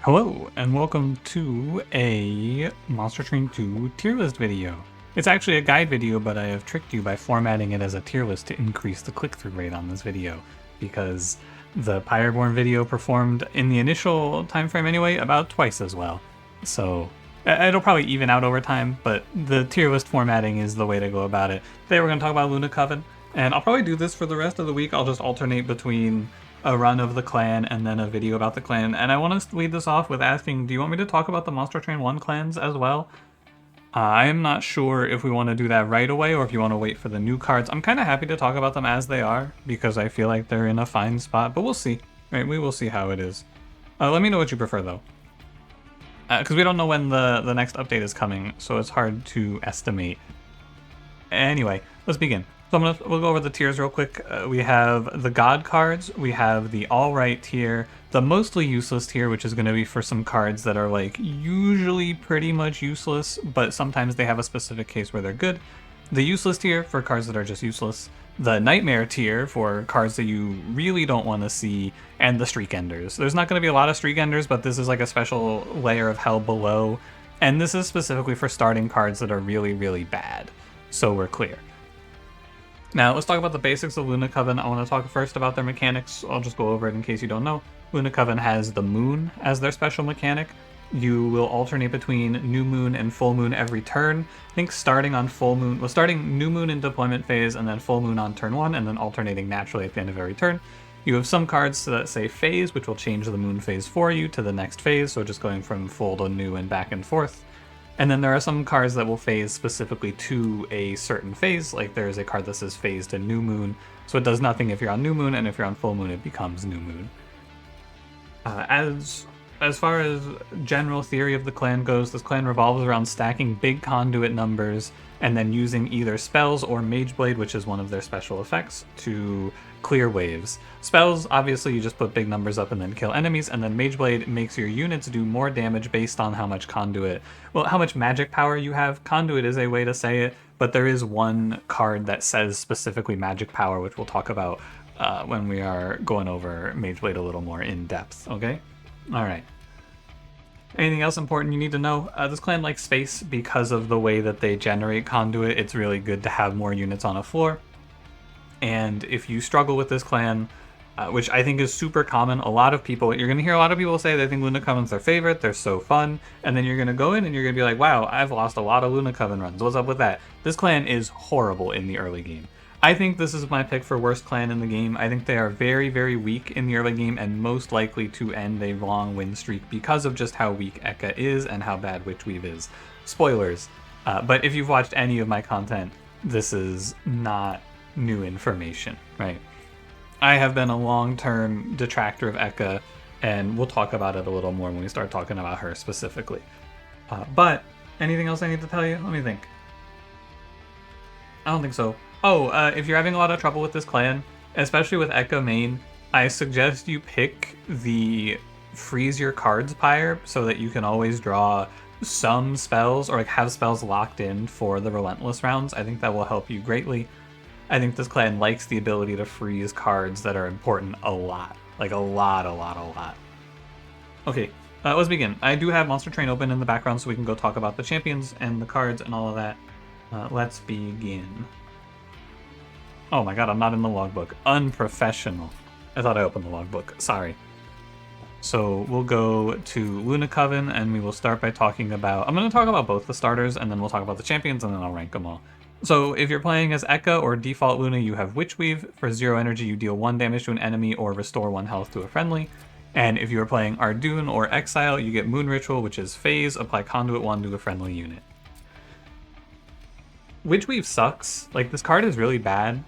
Hello, and welcome to a Monster Train 2 tier list video. It's actually a guide video, but I have tricked you by formatting it as a tier list to increase the click-through rate on this video, because the Pyre video performed in the initial time frame anyway about twice as well. So it'll probably even out over time, but the tier list formatting is the way to go about it. Today we're going to talk about Luna Coven, and I'll probably do this for the rest of the week. I'll just alternate between a run of the clan and then a video about the clan. And I want to lead this off with asking, do you want me to talk about the Monster Train 1 clans as well? I am not sure if we want to do that right away or if you want to wait for the new cards. I'm kind of happy to talk about them as they are because I feel like they're in a fine spot, but we'll see. Right, we will see how it is. Let me know what you prefer though. Because we don't know when the next update is coming, so it's hard to estimate. Anyway, let's begin. So we'll go over the tiers real quick. We have the God cards, we have the alright tier, the mostly useless tier, which is going to be for some cards that are like usually pretty much useless, but sometimes they have a specific case where they're good. The useless tier for cards that are just useless. The nightmare tier for cards that you really don't want to see, and the streak enders. There's not going to be a lot of streak enders, but this is like a special layer of hell below, and this is specifically for starting cards that are really, really bad. So we're clear. Now, let's talk about the basics of Luna Coven. I want to talk first about their mechanics. I'll just go over it in case you don't know. Luna Coven has the moon as their special mechanic. You will alternate between new moon and full moon every turn. I think starting on full moon, well, starting new moon in deployment phase and then full moon on turn 1 and then alternating naturally at the end of every turn. You have some cards that say phase, which will change the moon phase for you to the next phase, so just going from full to new and back and forth. And then there are some cards that will phase specifically to a certain phase, like there's a card that says phase to new moon, so it does nothing if you're on new moon, and if you're on full moon, it becomes new moon. As far as general theory of the clan goes, this clan revolves around stacking big conduit numbers and then using either spells or Mage Blade, which is one of their special effects, to clear waves. Spells, obviously you just put big numbers up and then kill enemies, and then Mage Blade makes your units do more damage based on how much conduit, well, how much magic power you have. Conduit is a way to say it, but there is one card that says specifically magic power, which we'll talk about when we are going over Mage Blade a little more in depth, okay? Alright. Anything else important you need to know? This clan likes space because of the way that they generate conduit. It's really good to have more units on a floor. And if you struggle with this clan, which I think is super common, a lot of people, you're going to hear a lot of people say they think Luna Coven's their favorite, they're so fun, and then you're going to go in and you're going to be like, wow, I've lost a lot of Luna Coven runs. What's up with that? This clan is horrible in the early game. I think this is my pick for worst clan in the game. I think they are very, very weak in the early game and most likely to end a long win streak because of just how weak Ekka is and how bad Witchweave is. Spoilers. But if you've watched any of my content, this is not new information, right? I have been a long-term detractor of Ekka, and we'll talk about it a little more when we start talking about her specifically. But anything else I need to tell you? Let me think. I don't think so. Oh, if you're having a lot of trouble with this clan, especially with Ekka main, I suggest you pick the freeze your cards Pyre so that you can always draw some spells or like have spells locked in for the relentless rounds. I think that will help you greatly. I think this clan likes the ability to freeze cards that are important a lot. Like a lot. Okay, let's begin. I do have Monster Train open in the background so we can go talk about the champions and the cards and all of that. Let's begin. Oh my god, I'm not in the logbook. Unprofessional. I thought I opened the logbook. Sorry. So we'll go to Luna Coven and we will start by talking about... I'm going to talk about both the starters and then we'll talk about the champions and then I'll rank them all. So if you're playing as Ekka or default Luna, you have Witchweave. For 0 energy, you deal 1 damage to an enemy or restore 1 health to a friendly. And if you are playing Ardoon or Exile, you get Moon Ritual, which is phase, apply Conduit 1 to a friendly unit. Witchweave sucks. Like, this card is really bad.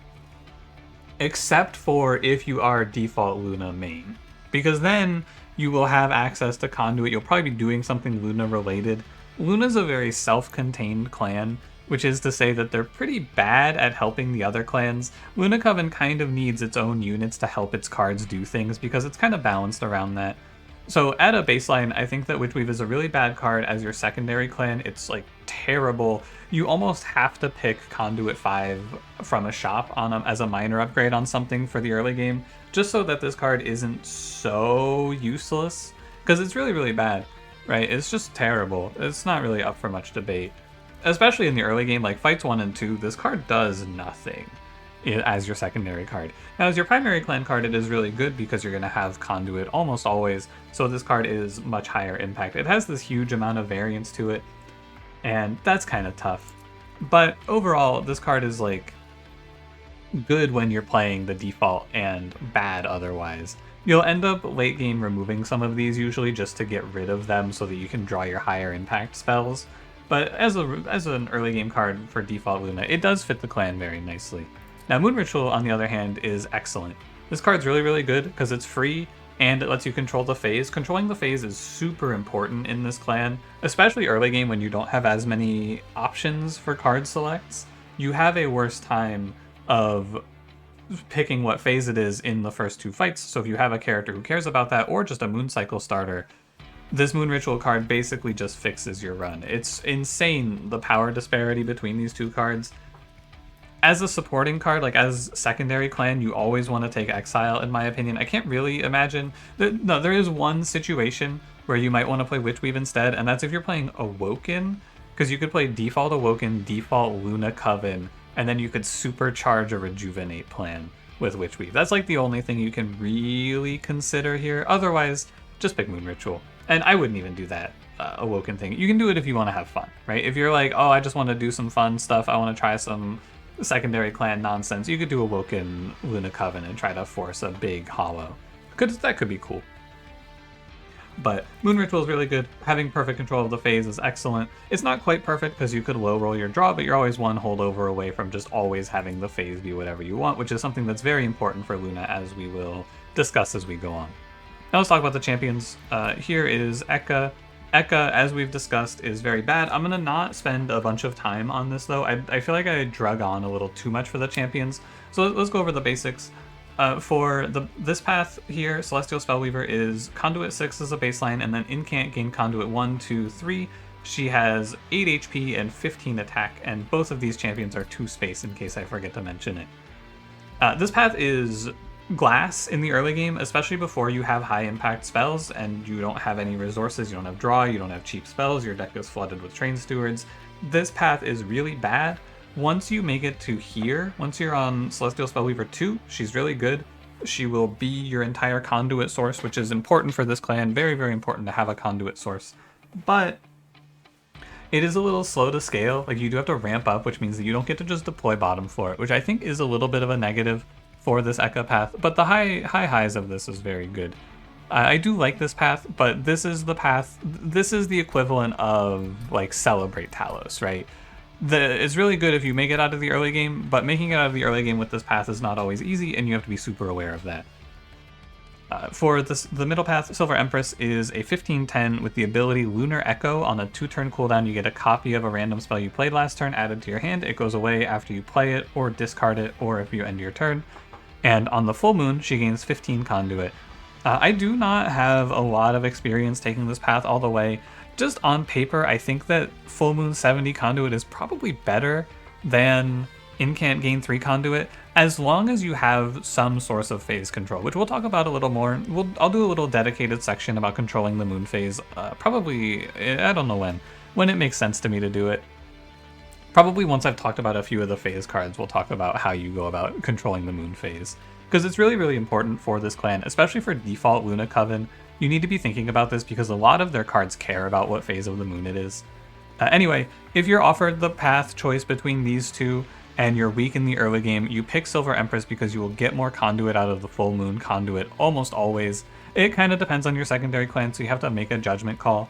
Except for if you are default Luna main. Because then you will have access to Conduit. You'll probably be doing something Luna related. Luna's a very self-contained clan, which is to say that they're pretty bad at helping the other clans. Luna Coven kind of needs its own units to help its cards do things because it's kind of balanced around that. So at a baseline, I think that Witchweave is a really bad card as your secondary clan. It's like terrible. You almost have to pick Conduit 5 from a shop on as a minor upgrade on something for the early game, just so that this card isn't so useless. because it's really, really bad, right? It's just terrible. It's not really up for much debate. Especially in the early game, like fights 1 and 2, this card does nothing as your secondary card. Now, as your primary clan card, it is really good because you're going to have Conduit almost always, so this card is much higher impact. It has this huge amount of variance to it, and that's kind of tough. But overall, this card is like good when you're playing the default and bad otherwise. You'll end up late game removing some of these usually just to get rid of them so that you can draw your higher impact spells. But as an early game card for default Luna, it does fit the clan very nicely. Now Moon Ritual, on the other hand, is excellent. This card's really, really good because it's free and it lets you control the phase. Controlling the phase is super important in this clan, especially early game when you don't have as many options for card selects. You have a worse time of picking what phase it is in the first 2 fights, so if you have a character who cares about that, or just a Moon Cycle starter, this Moon Ritual card basically just fixes your run. It's insane, the power disparity between these 2 cards. As a supporting card, like as secondary clan, you always want to take Exile, in my opinion. I can't really imagine... No, there is one situation where you might want to play Witchweave instead, and that's if you're playing Awoken, because you could play default Awoken, default Luna Coven, and then you could supercharge a Rejuvenate plan with Witchweave. That's like the only thing you can really consider here. Otherwise, just pick Moon Ritual. And I wouldn't even do that Awoken thing. You can do it if you want to have fun, right? If you're like, oh, I just want to do some fun stuff, I want to try some secondary clan nonsense, you could do Awoken Luna Coven and try to force a big hollow. That could be cool. But Moon Ritual is really good. Having perfect control of the phase is excellent. It's not quite perfect because you could low roll your draw, but you're always one holdover away from just always having the phase be whatever you want, which is something that's very important for Luna, as we will discuss as we go on. Now let's talk about the champions. Here is Ekka. Ekka, as we've discussed, is very bad. I'm going to not spend a bunch of time on this, though. I feel like I drug on a little too much for the champions. So let's go over the basics. For this path here, Celestial Spellweaver is Conduit 6 as a baseline, and then Incant gain Conduit 1, 2, 3. She has 8 HP and 15 attack, and both of these champions are 2 space, in case I forget to mention it. This path is glass in the early game, especially before you have high impact spells and you don't have any resources, you don't have draw, you don't have cheap spells, your deck is flooded with Train Stewards. This path is really bad. Once you make it to here, once you're on Celestial Spellweaver 2, she's really good. She will be your entire conduit source, which is important for this clan. Very, very important to have a conduit source. But it is a little slow to scale. Like, you do have to ramp up, which means that you don't get to just deploy bottom floor, which I think is a little bit of a negative for this Ekka path. But the highs of this is very good. I do like this path, but this is the path, this is the equivalent of, like, Celebrate Talos, right? It's really good if you make it out of the early game, but making it out of the early game with this path is not always easy, and you have to be super aware of that. For the middle path, Silver Empress is a 15/10 with the ability Lunar Echo. On a 2-turn cooldown, you get a copy of a random spell you played last turn added to your hand. It goes away after you play it, or discard it, or if you end your turn. And on the full moon, she gains 15 Conduit. I do not have a lot of experience taking this path all the way. Just on paper, I think that Full Moon 70 Conduit is probably better than Incant gain 3 Conduit, as long as you have some source of phase control, which we'll talk about a little more. I'll do a little dedicated section about controlling the moon phase, probably, I don't know when it makes sense to me to do it. Probably once I've talked about a few of the phase cards, we'll talk about how you go about controlling the moon phase. Because it's really, really important for this clan, especially for default Luna Coven. You need to be thinking about this because a lot of their cards care about what phase of the moon it is. Anyway, if you're offered the path choice between these two and you're weak in the early game, you pick Silver Empress because you will get more Conduit out of the full moon Conduit almost always. It kind of depends on your secondary clan, so you have to make a judgment call.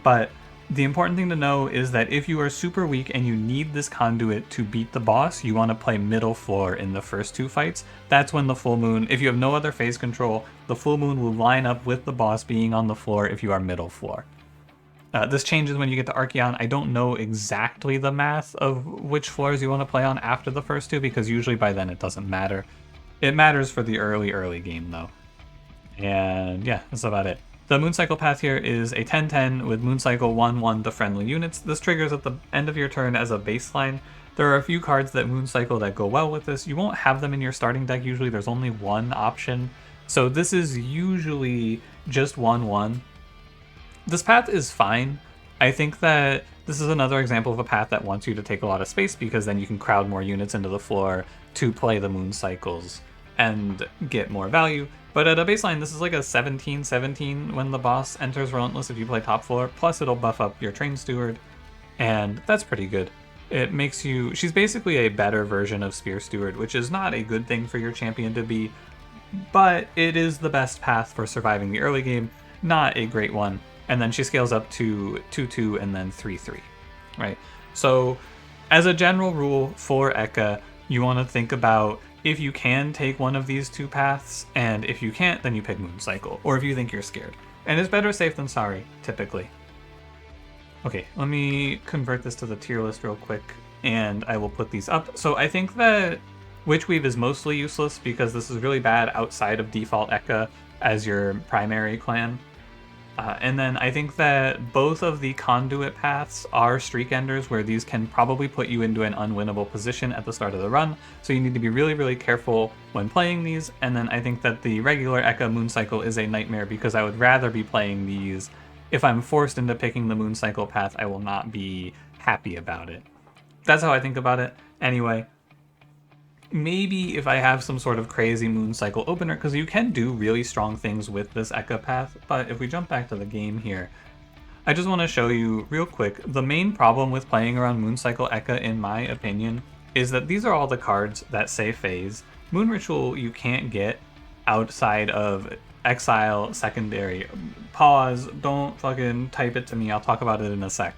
But the important thing to know is that if you are super weak and you need this Conduit to beat the boss, you want to play middle floor in the first 2 fights. That's when the full moon, if you have no other phase control, the full moon will line up with the boss being on the floor if you are middle floor. This changes when you get to Archeon. I don't know exactly the math of which floors you want to play on after the first 2, because usually by then it doesn't matter. It matters for the early game though. And yeah, that's about it. The Mooncycle path here is a 10/10 with Mooncycle 1/1 to friendly units. This triggers at the end of your turn as a baseline. There are a few cards that Mooncycle that go well with this. You won't have them in your starting deck usually. There's only one option. So this is usually just 1/1. This path is fine. I think that this is another example of a path that wants you to take a lot of space because then you can crowd more units into the floor to play the moon cycles and get more value. But at a baseline, this is like a 17-17 when the boss enters Relentless if you play top floor, plus it'll buff up your Train Steward, and that's pretty good. It makes you... She's basically a better version of Spear Steward, which is not a good thing for your champion to be, but it is the best path for surviving the early game, not a great one. And then she scales up to 2-2 and then 3-3, right? So as a general rule for Ekka, you want to think about if you can take one of these two paths, and if you can't, then you pick Moon Cycle, or if you think you're scared. And it's better safe than sorry, typically. Okay, let me convert this to the tier list real quick, and I will put these up. So I think that Witch Weave is mostly useless because this is really bad outside of default Ekka as your primary clan. And then I think that both of the conduit paths are streak enders where these can probably put you into an unwinnable position at the start of the run. So you need to be really, really careful when playing these. And then I think that the regular Ekka Moon Cycle is a nightmare because I would rather be playing these. If I'm forced into picking the Moon Cycle path, I will not be happy about it. That's how I think about it. Anyway, maybe if I have some sort of crazy Moon Cycle opener, because you can do really strong things with this Ekka path, but if we jump back to the game here, I just want to show you real quick, the main problem with playing around Moon Cycle Ekka, in my opinion, is that these are all the cards that say phase. Moon Ritual you can't get outside of Exile, Secondary. Pause, don't fucking type it to me, I'll talk about it in a sec.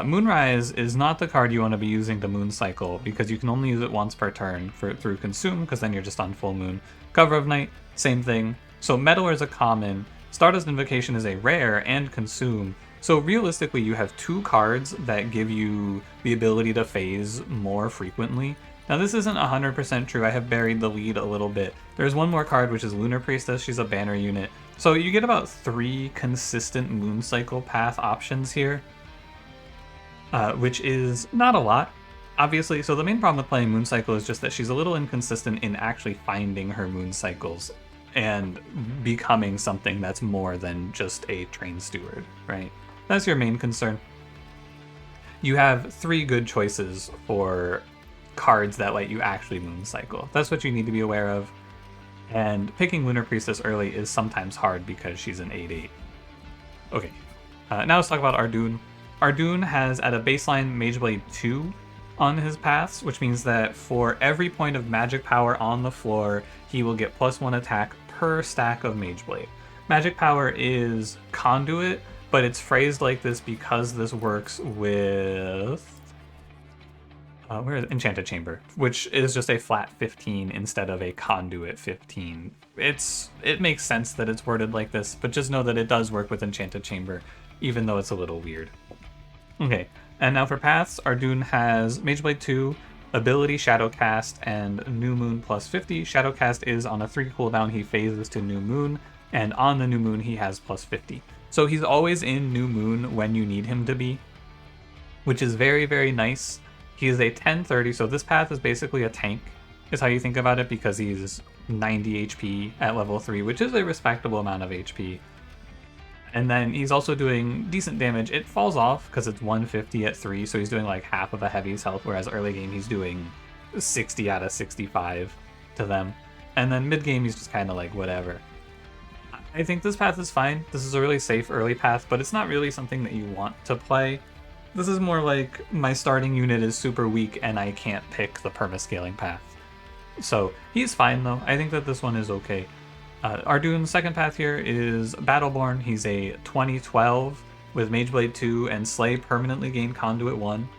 Moonrise is not the card you want to be using to Moon Cycle because you can only use it once per turn through Consume because then you're just on full moon. Cover of Night, same thing. So Meddler is a common, Stardust Invocation is a rare, and Consume. So realistically you have two cards that give you the ability to phase more frequently. Now this isn't 100% true, I have buried the lead a little bit. There's one more card which is Lunar Priestess, she's a banner unit. So you get about 3 consistent Moon Cycle path options here. Which is not a lot, obviously. So the main problem with playing Moon Cycle is just that she's a little inconsistent in actually finding her Moon Cycles and becoming something that's more than just a Train Steward, right? That's your main concern. You have 3 good choices for cards that let you actually Moon Cycle. That's what you need to be aware of. And picking Lunar Priestess early is sometimes hard because she's an 8/8. Okay, now let's talk about Ardoon. Ardoon has at a baseline Mageblade 2 on his paths, which means that for every point of magic power on the floor, he will get +1 attack per stack of Mageblade. Magic power is conduit, but it's phrased like this because this works with... where is it? Enchanted Chamber, which is just a flat 15 instead of a conduit 15. It makes sense that it's worded like this, but just know that it does work with Enchanted Chamber, even though it's a little weird. Okay, and now for paths, Ardoon has Mageblade 2, ability Shadowcast, and New Moon +50. Shadowcast is on a 3 cooldown, he phases to New Moon, and on the New Moon he has +50. So he's always in New Moon when you need him to be, which is very, very nice. He is a 10/30, so this path is basically a tank, is how you think about it, because he's 90 HP at level 3, which is a respectable amount of HP. And then he's also doing decent damage. It falls off because it's 150 at 3, so he's doing like half of a heavy's health, whereas early game he's doing 60 out of 65 to them. And then mid game he's just kind of like whatever. I think this path is fine. This is a really safe early path, but it's not really something that you want to play. This is more like my starting unit is super weak and I can't pick the permascaling path. So he's fine though. I think that this one is okay. Ardoon's second path here is Battleborn. He's a 2012 with Mageblade 2 and Slay permanently gain Conduit 1.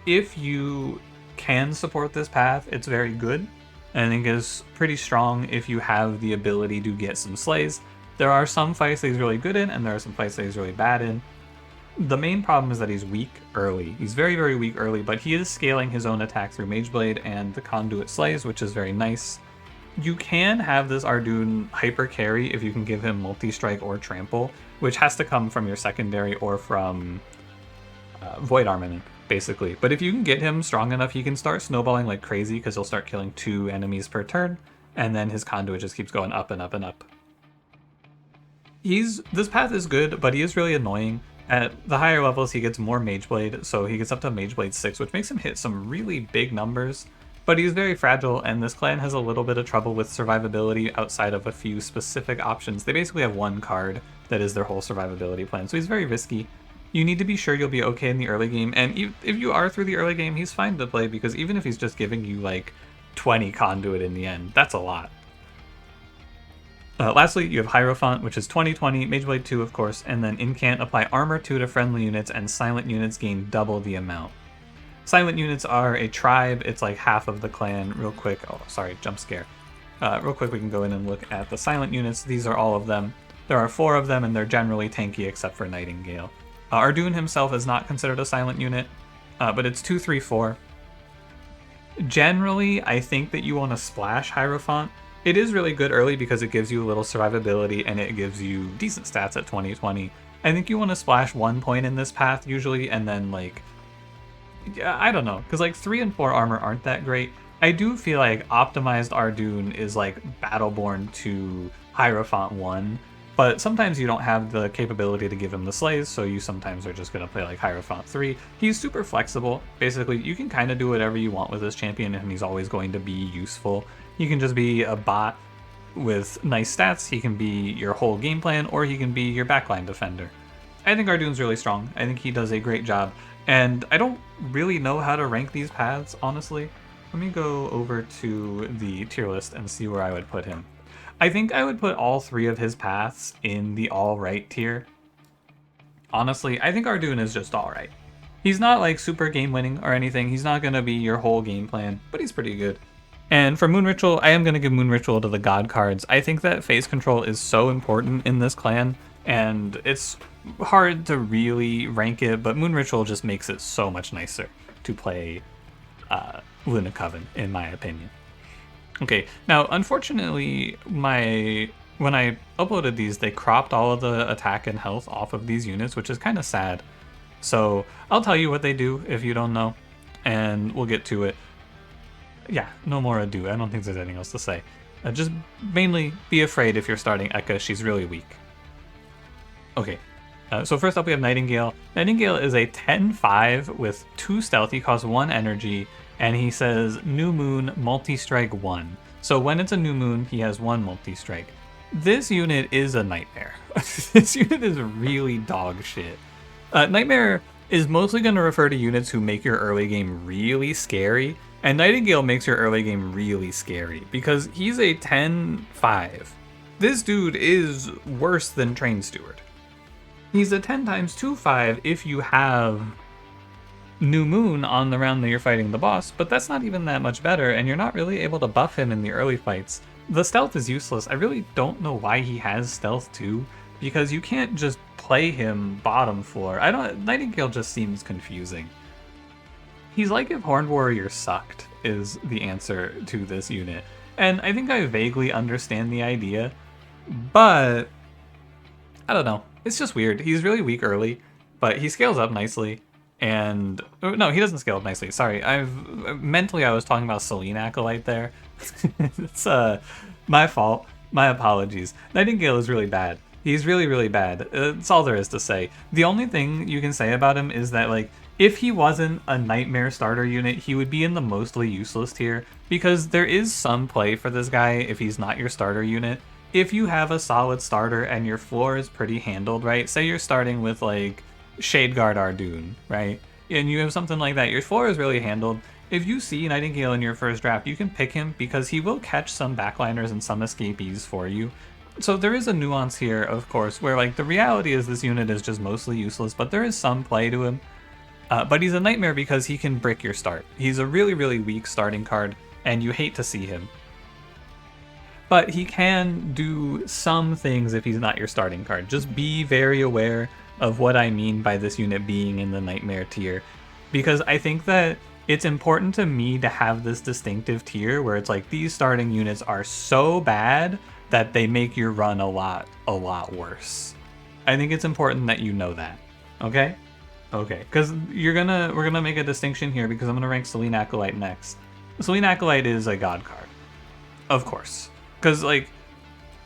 If you can support this path, it's very good. And I think it's pretty strong if you have the ability to get some Slays. There are some fights that he's really good in, and there are some fights that he's really bad in. The main problem is that he's weak early. He's very, very weak early, but he is scaling his own attack through Mageblade and the Conduit Slays, which is very nice. You can have this Ardoon hyper carry if you can give him multi-strike or trample, which has to come from your secondary or from Void Armament, basically. But if you can get him strong enough, he can start snowballing like crazy because he'll start killing 2 enemies per turn, and then his conduit just keeps going up and up and up. This path is good, but he is really annoying. At the higher levels, he gets more Mage Blade, so he gets up to Mage Blade 6, which makes him hit some really big numbers. But he's very fragile, and this clan has a little bit of trouble with survivability outside of a few specific options. They basically have one card that is their whole survivability plan, so he's very risky. You need to be sure you'll be okay in the early game, and if you are through the early game, he's fine to play, because even if he's just giving you like 20 conduit in the end, that's a lot. Lastly, you have Hierophant, which is 20/20, Mageblade 2 of course, and then Incant, apply armor 2 to friendly units, and silent units gain double the amount. Silent units are a tribe, it's like half of the clan. Real quick, oh sorry, jump scare. Real quick we can go in and look at the silent units. These are all of them. There are 4 of them, and they're generally tanky except for Nightingale. Ardoon himself is not considered a silent unit, but it's 2/3/4. Generally, I think that you want to splash Hierophant. It is really good early because it gives you a little survivability and it gives you decent stats at 20/20. I think you want to splash 1 point in this path usually, and then like, I don't know, because like 3 and 4 armor aren't that great. I do feel like optimized Ardoon is like Battleborn to Hierophant 1, but sometimes you don't have the capability to give him the slays, so you sometimes are just going to play like Hierophant 3. He's super flexible. Basically, you can kind of do whatever you want with this champion, and he's always going to be useful. He can just be a bot with nice stats, he can be your whole game plan, or he can be your backline defender. I think Ardoon's really strong. I think he does a great job, and I don't really know how to rank these paths, honestly. Let me go over to the tier list and see where I would put him. I think I would put all 3 of his paths in the alright tier. Honestly, I think Ardoon is just alright. He's not like super game winning or anything, he's not going to be your whole game plan, but he's pretty good. And for Moon Ritual, I am going to give Moon Ritual to the God cards. I think that phase control is so important in this clan, and it's hard to really rank it, but Moon Ritual just makes it so much nicer to play Luna Coven, in my opinion. Okay, now unfortunately, when I uploaded these, they cropped all of the attack and health off of these units, which is kind of sad. So I'll tell you what they do if you don't know, and we'll get to it. Yeah, no more ado. I don't think there's anything else to say. Just mainly be afraid if you're starting Ekka. She's really weak. Okay, so first up we have Nightingale. Nightingale is a 10/5 with 2 stealth. He costs 1 energy, and he says New Moon multi-strike 1. So when it's a new moon, he has 1 multi-strike. This unit is a nightmare. This unit is really dog shit. Nightmare is mostly going to refer to units who make your early game really scary, and Nightingale makes your early game really scary because he's a 10/5. This dude is worse than Train Steward. He's a 10 times 2/5 if you have New Moon on the round that you're fighting the boss, but that's not even that much better, and you're not really able to buff him in the early fights. The stealth is useless. I really don't know why he has stealth too, because you can't just play him bottom floor. Nightingale just seems confusing. He's like if Horned Warrior sucked, is the answer to this unit. And I think I vaguely understand the idea, but I don't know. It's just weird. He's really weak early, but he scales up nicely. And no, he doesn't scale up nicely. Sorry, mentally I was talking about Selene Acolyte there. It's my fault. My apologies. Nightingale is really bad. He's really, really bad. That's all there is to say. The only thing you can say about him is that, like, if he wasn't a Nightmare starter unit, he would be in the mostly useless tier, because there is some play for this guy if he's not your starter unit. If you have a solid starter and your floor is pretty handled, right? Say you're starting with, like, Shadeguard Ardoon, right? And you have something like that. Your floor is really handled. If you see Nightingale in your first draft, you can pick him because he will catch some backliners and some escapees for you. So there is a nuance here, of course, where like the reality is this unit is just mostly useless, but there is some play to him. But he's a nightmare because he can brick your start. He's a really, really weak starting card, and you hate to see him. But he can do some things if he's not your starting card. Just be very aware of what I mean by this unit being in the nightmare tier, because I think that it's important to me to have this distinctive tier where it's like these starting units are so bad that they make your run a lot worse. I think it's important that you know that. Okay? Okay, because we're gonna make a distinction here, because I'm gonna rank Selene Acolyte next. Selene Acolyte is a god card, of course, because like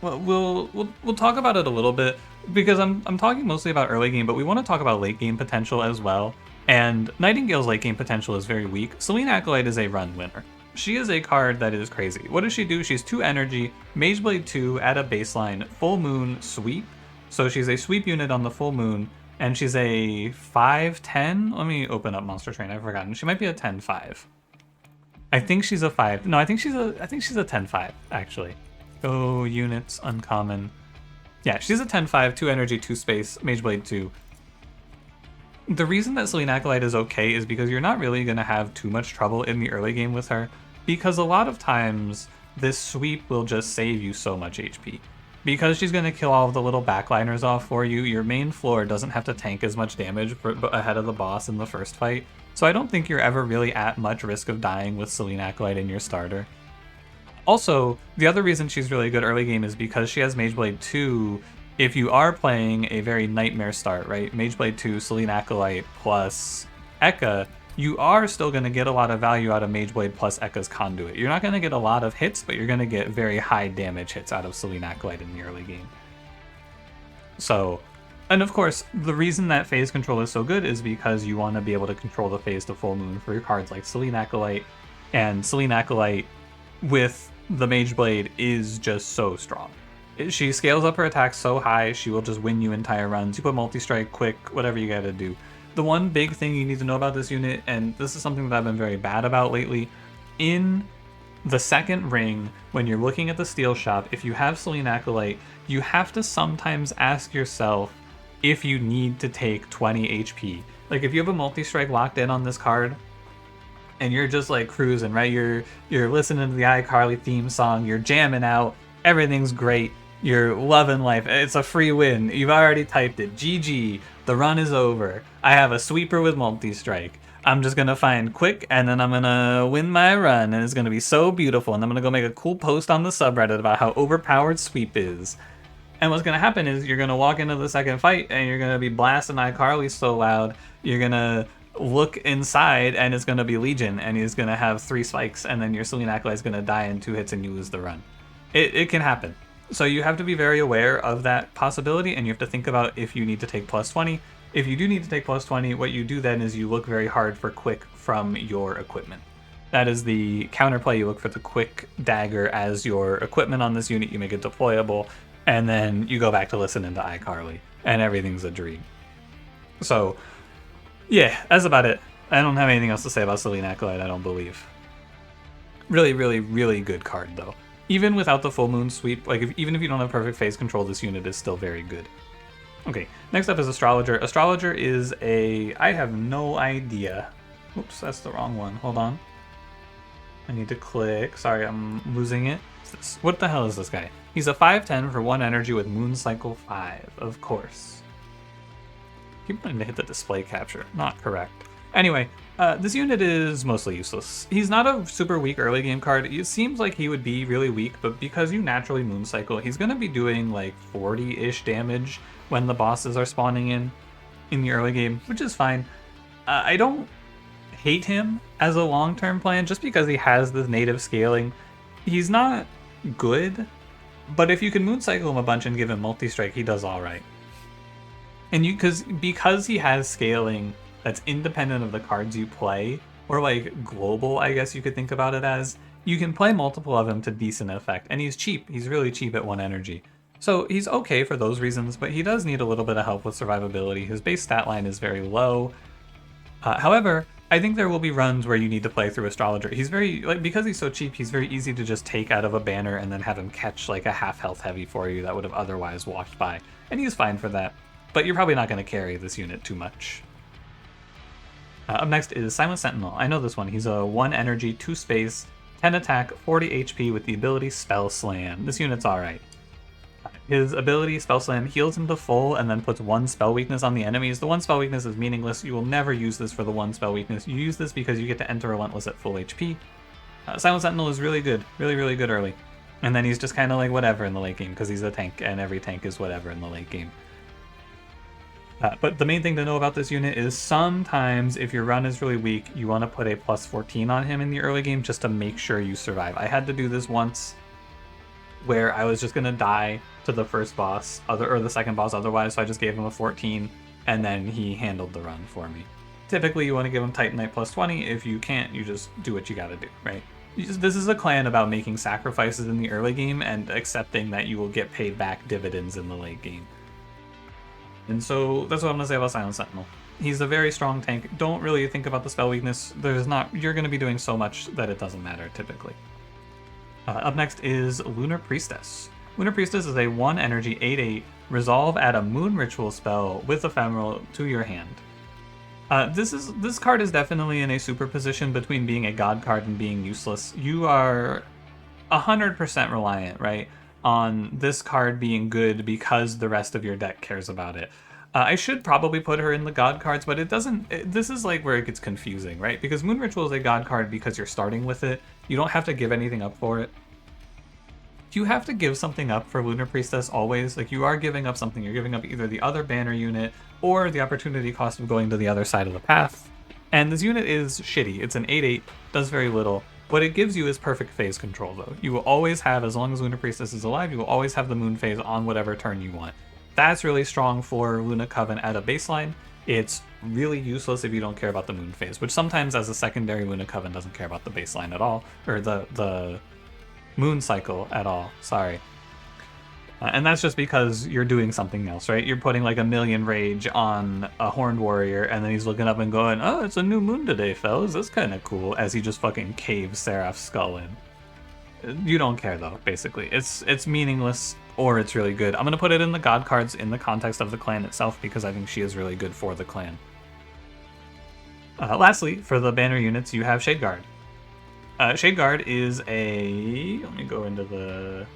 Well, we'll talk about it a little bit because I'm talking mostly about early game, but we want to talk about late game potential as well. And Nightingale's late game potential is very weak. Selene Acolyte is a run winner. She is a card that is crazy. What does she do? She's 2 energy, Mageblade 2 at a baseline, full moon sweep. So she's a sweep unit on the full moon, and she's a 5/10. Let me open up Monster Train. I've forgotten. She might be a 10/5. I think she's a 5. No, I think she's a 10/5 actually. Go units uncommon. Yeah, she's a 10/5, 2 energy, 2 space, Mageblade 2. The reason that Selene Acolyte is okay is because you're not really going to have too much trouble in the early game with her, because a lot of times this sweep will just save you so much HP. Because she's going to kill all of the little backliners off for you, your main floor doesn't have to tank as much damage ahead of the boss in the first fight, so I don't think you're ever really at much risk of dying with Selene Acolyte in your starter. Also, the other reason she's really good early game is because she has Mageblade 2. If you are playing a very nightmare start, right, Mageblade 2, Selene Acolyte plus Ekka, you are still going to get a lot of value out of Mageblade plus Ekka's Conduit. You're not going to get a lot of hits, but you're going to get very high damage hits out of Selene Acolyte in the early game. So, and of course, the reason that phase control is so good is because you want to be able to control the phase to full moon for your cards like Selene Acolyte, and Selene Acolyte with the Mageblade is just so strong. She scales up her attacks so high, she will just win you entire runs. You put multi-strike, quick, whatever you gotta do. The one big thing you need to know about this unit, and this is something that I've been very bad about lately, in the second ring, when you're looking at the steel shop, if you have Selene Acolyte, you have to sometimes ask yourself if you need to take 20 HP. Like if you have a multi-strike locked in on this card, and you're just like cruising, right? You're listening to the iCarly theme song, you're jamming out, everything's great, you're loving life. It's a free win. You've already typed it. GG, the run is over. I have a sweeper with multi-strike. I'm just gonna find quick and then I'm gonna win my run and it's gonna be so beautiful and I'm gonna go make a cool post on the subreddit about how overpowered sweep is. And what's gonna happen is you're gonna walk into the second fight and you're gonna be blasting iCarly so loud, you're gonna look inside and it's going to be Legion and he's going to have 3 spikes and then your Selene Acolyte is going to die in 2 hits and you lose the run. It can happen. So you have to be very aware of that possibility and you have to think about if you need to take plus 20. If you do need to take plus 20, what you do then is you look very hard for quick from your equipment. That is the counterplay. You look for the quick dagger as your equipment on this unit, you make it deployable, and then you go back to listening to iCarly and everything's a dream. So yeah, that's about it. I don't have anything else to say about Selene Acolyte, I don't believe. Really, really, really good card, though. Even without the full moon sweep, like even if you don't have perfect phase control, this unit is still very good. Okay, next up is Astrologer. Astrologer is a... I have no idea. Oops, that's the wrong one. Hold on. I need to click. Sorry, I'm losing it. What the hell is this guy? He's a 5/10 for 1 energy with Moon Cycle 5, of course. Keep wanting to hit the display capture. Not correct. Anyway, this unit is mostly useless. He's not a super weak early game card. It seems like he would be really weak, but because you naturally moon cycle, he's going to be doing like 40-ish damage when the bosses are spawning in the early game, which is fine. I don't hate him as a long-term plan just because he has this native scaling. He's not good, but if you can moon cycle him a bunch and give him multi-strike, he does all right. And because he has scaling that's independent of the cards you play, or like global, I guess you could think about it as, you can play multiple of him to decent effect. And he's cheap. He's really cheap at 1 energy. So he's okay for those reasons, but he does need a little bit of help with survivability. His base stat line is very low. However, I think there will be runs where you need to play through Astrologer. He's very, like, because he's so cheap, he's very easy to just take out of a banner and then have him catch like a half health heavy for you that would have otherwise walked by. And he's fine for that. But you're probably not going to carry this unit too much. Up next is Silent Sentinel. I know this one. He's a 1 energy, 2 space, 10 attack, 40 HP with the ability Spell Slam. This unit's alright. His ability Spell Slam heals him to full and then puts 1 spell weakness on the enemies. The 1 spell weakness is meaningless. You will never use this for the 1 spell weakness. You use this because you get to enter Relentless at full HP. Silent Sentinel is really good. Really, really good early. And then he's just kind of like whatever in the late game because he's a tank and every tank is whatever in the late game. But the main thing to know about this unit is sometimes if your run is really weak, you want to put a plus 14 on him in the early game just to make sure you survive. I had to do this once. where I was just gonna die to the first boss, or the second boss otherwise, so I just gave him a 14, and then he handled the run for me. Typically, you want to give him Titanite plus 20. If you can't, you just do what you gotta do, right? This is a clan about making sacrifices in the early game and accepting that you will get paid back dividends in the late game. And so that's what I'm gonna say about Silent Sentinel. He's a very strong tank. Don't really think about the spell weakness. You're gonna be doing so much that it doesn't matter typically. Up next is Lunar Priestess. Lunar Priestess is a 1 energy 8/8 resolve, add a moon ritual spell with ephemeral to your hand. This card is definitely in a superposition between being a god card and being useless. You are 100% reliant, right, on this card being good because the rest of your deck cares about it. I should probably put her in the god cards, but it doesn't. This is like where it gets confusing, right? Because Moon Ritual is a god card because you're starting with it. You don't have to give anything up for it. You have to give something up for Lunar Priestess always. Like, you are giving up something. You're giving up either the other banner unit or the opportunity cost of going to the other side of the path. And this unit is shitty. It's an 8/8, does very little. What it gives you is perfect phase control, though. You will always have, as long as Lunar Priestess is alive, you will always have the moon phase on whatever turn you want. That's really strong for Luna Coven at a baseline. It's really useless if you don't care about the moon phase, which sometimes as a secondary Luna Coven doesn't care about the baseline at all, or the moon cycle at all, sorry. And that's just because you're doing something else, right? You're putting like a million rage on a horned warrior, and then he's looking up and going, oh, it's a new moon today, fellas. That's kind of cool, as he just fucking caves Seraph's skull in. You don't care, though, basically. It's meaningless, or it's really good. I'm going to put it in the god cards in the context of the clan itself, because I think she is really good for the clan. Lastly, for the banner units, you have Shadeguard. Shadeguard is a... Let me go into the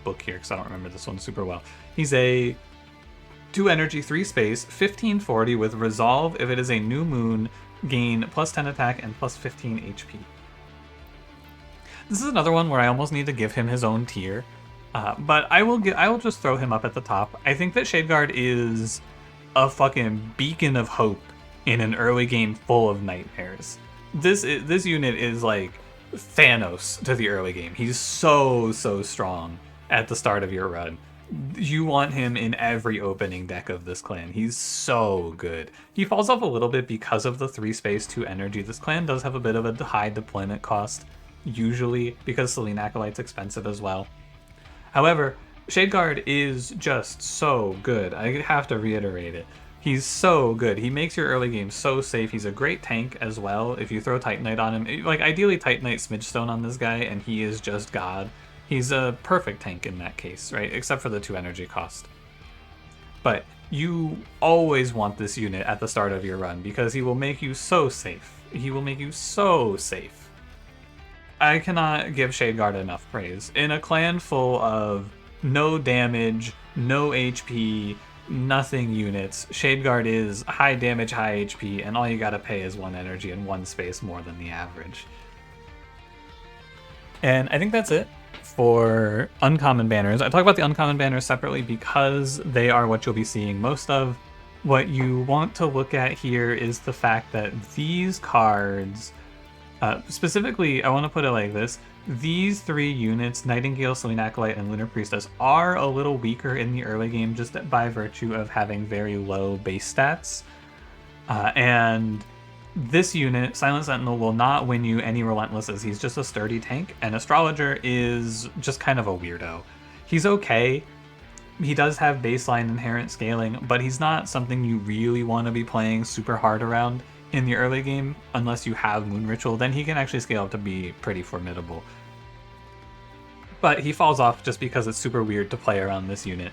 book here, because I don't remember this one super well. He's a 2 energy, 3 space, 1540 with resolve. If it is a new moon, gain plus 10 attack and plus 15 HP. This is another one where I almost need to give him his own tier, but I will just throw him up at the top. I think that Shadeguard is a fucking beacon of hope in an early game full of nightmares. This unit is like Thanos to the early game. He's so strong at the start of your run. You want him in every opening deck of this clan. He's so good. He falls off a little bit because of the 3 space 2 energy. This clan does have a bit of a high deployment cost, usually, because Selene Acolyte's expensive as well. However, Shadeguard is just so good. I have to reiterate it. He's so good. He makes your early game so safe. He's a great tank as well. If you throw Titanite on him, like ideally Titanite Smidgestone on this guy, and he is just God. He's a perfect tank in that case, right? Except for the 2 energy cost. But you always want this unit at the start of your run because he will make you so safe. He will make you so safe. I cannot give Shadeguard enough praise. In a clan full of no damage, no HP, nothing units, Shadeguard is high damage, high HP, and all you gotta pay is 1 energy and 1 space more than the average. And I think that's it for uncommon banners. I talk about the uncommon banners separately because they are what you'll be seeing most of. What you want to look at here is the fact that these cards, specifically, I want to put it like this. These 3 units, Nightingale, Selene Acolyte, and Lunar Priestess, are a little weaker in the early game just by virtue of having very low base stats. And this unit, Silent Sentinel, will not win you any Relentlesses. He's just a sturdy tank, and Astrologer is just kind of a weirdo. He's okay. He does have baseline inherent scaling, but he's not something you really want to be playing super hard around in the early game unless you have Moon Ritual. Then he can actually scale up to be pretty formidable. But he falls off just because it's super weird to play around this unit.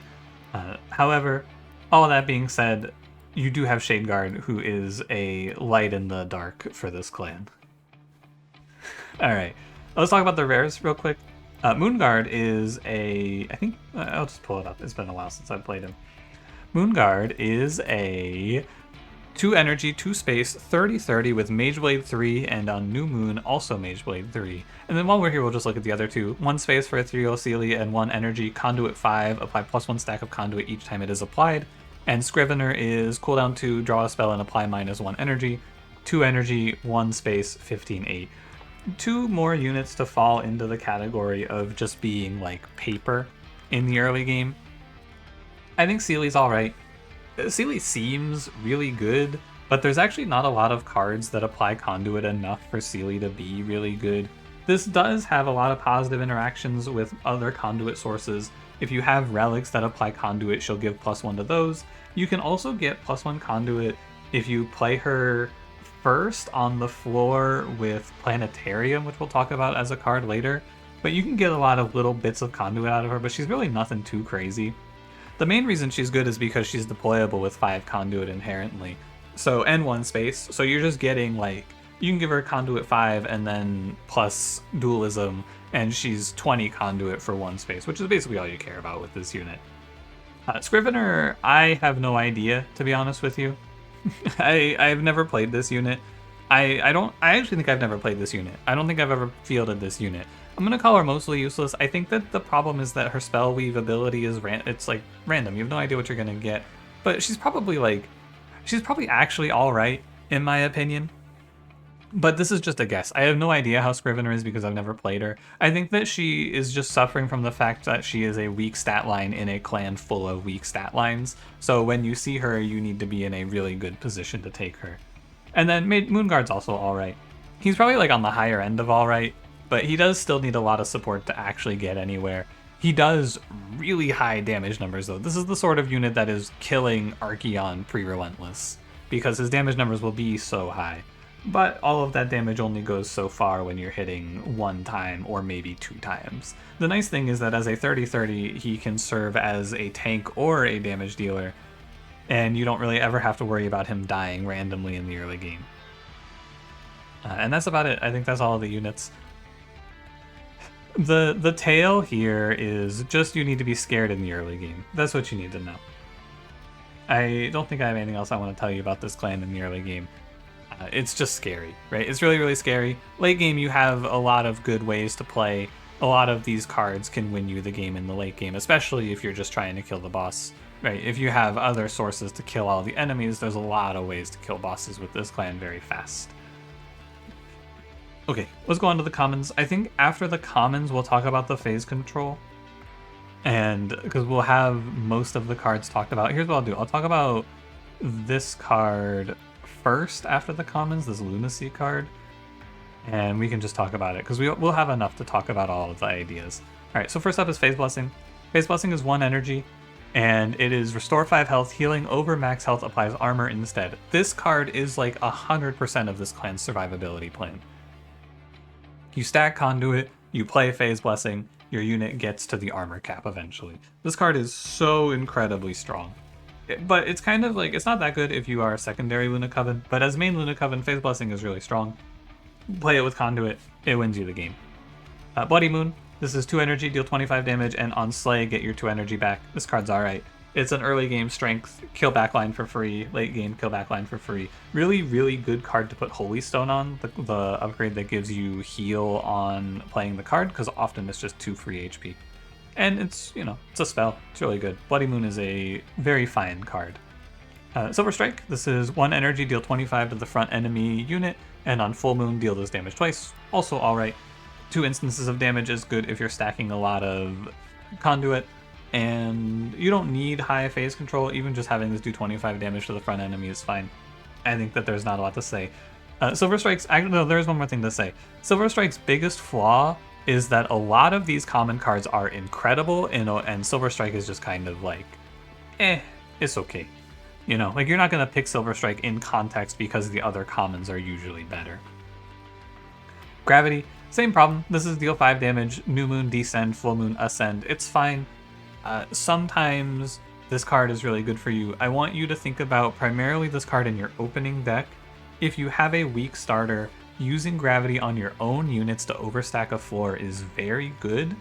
However, all that being said, you do have Shadeguard, who is a light in the dark for this clan. Alright, let's talk about the rares real quick. Moonguard is a... I think... I'll just pull it up. It's been a while since I've played him. Moonguard is a 2 energy, 2 space, 30/30 with Mageblade 3, and on New Moon, also Mageblade 3. And then while we're here, we'll just look at the other 2. 1 space for Ethereal Sealy, and 1 energy, Conduit 5, apply +1 stack of Conduit each time it is applied. And Scrivener is cooldown 2, draw a spell, and apply -1 energy. 2 energy, 1 space, 15/8. two more units to fall into the category of just being like paper in the early game. I think Seely's alright. Seely seems really good, but there's actually not a lot of cards that apply Conduit enough for Seely to be really good. This does have a lot of positive interactions with other Conduit sources. If you have relics that apply Conduit, she'll give +1 to those. You can also get +1 Conduit if you play her first on the floor with Planetarium, which we'll talk about as a card later. But you can get a lot of little bits of Conduit out of her, but she's really nothing too crazy. The main reason she's good is because she's deployable with 5 Conduit inherently. So, and 1 space, so you're just getting like, you can give her Conduit 5 and then plus Dualism, and she's 20 Conduit for 1 space, which is basically all you care about with this unit. Scrivener, I have no idea, to be honest with you. I've never played this unit. I actually think I've never played this unit. I don't think I've ever fielded this unit. I'm gonna call her mostly useless. I think that the problem is that her spell weave ability is it's like random. You have no idea what you're gonna get. But she's probably actually alright, in my opinion. But this is just a guess. I have no idea how Scrivener is because I've never played her. I think that she is just suffering from the fact that she is a weak stat line in a clan full of weak stat lines. So when you see her, you need to be in a really good position to take her. And then Moonguard's also alright. He's probably like on the higher end of alright, but he does still need a lot of support to actually get anywhere. He does really high damage numbers though. This is the sort of unit that is killing Archeon pre-Relentless, because his damage numbers will be so high. But all of that damage only goes so far when you're hitting 1 time or maybe 2 times. The nice thing is that as a 30-30, he can serve as a tank or a damage dealer, and you don't really ever have to worry about him dying randomly in the early game. And that's about it. I think that's all of the units. The tail here is just you need to be scared in the early game. That's what you need to know. I don't think I have anything else I want to tell you about this clan in the early game. It's just scary, right? It's really, really scary. Late game, you have a lot of good ways to play. A lot of these cards can win you the game in the late game, especially if you're just trying to kill the boss, right? If you have other sources to kill all the enemies, there's a lot of ways to kill bosses with this clan very fast. Okay, let's go on to the commons. I think after the commons, we'll talk about the phase control. And because we'll have most of the cards talked about. Here's what I'll do. I'll talk about this card first after the commons, this Lunacy card, and we can just talk about it because we'll have enough to talk about all of the ideas. All right, so first up is Phase Blessing. Phase Blessing is 1 energy, and it is restore 5 health, healing over max health, applies armor instead. This card is like 100% of this clan's survivability plan. You stack Conduit, you play Phase Blessing, your unit gets to the armor cap eventually. This card is so incredibly strong. But it's kind of like, it's not that good if you are a secondary Luna Coven, but as main Luna Coven, Phase Blessing is really strong. Play it with Conduit, it wins you the game. Bloody Moon, this is 2 energy, deal 25 damage, and on Slay, get your 2 energy back. This card's alright. It's an early game strength, kill backline for free, late game, kill backline for free. Really, really good card to put Holy Stone on, the upgrade that gives you heal on playing the card, because often it's just 2 free HP. And it's, you know, it's a spell. It's really good. Bloody Moon is a very fine card. Silver Strike, this is 1 energy, deal 25 to the front enemy unit, and on full moon, deal this damage twice. Also alright. 2 instances of damage is good if you're stacking a lot of Conduit, and you don't need high phase control. Even just having this do 25 damage to the front enemy is fine. I think that there's not a lot to say. Silver Strike's, actually, no, there's one more thing to say. Silver Strike's biggest flaw is that a lot of these common cards are incredible, and Silver Strike is just kind of like, it's okay. You know, like you're not going to pick Silver Strike in context because the other commons are usually better. Gravity, same problem. This is deal 5 damage, New Moon descend, Full Moon ascend. It's fine. Sometimes this card is really good for you. I want you to think about primarily this card in your opening deck. If you have a weak starter, using Gravity on your own units to overstack a floor is very good,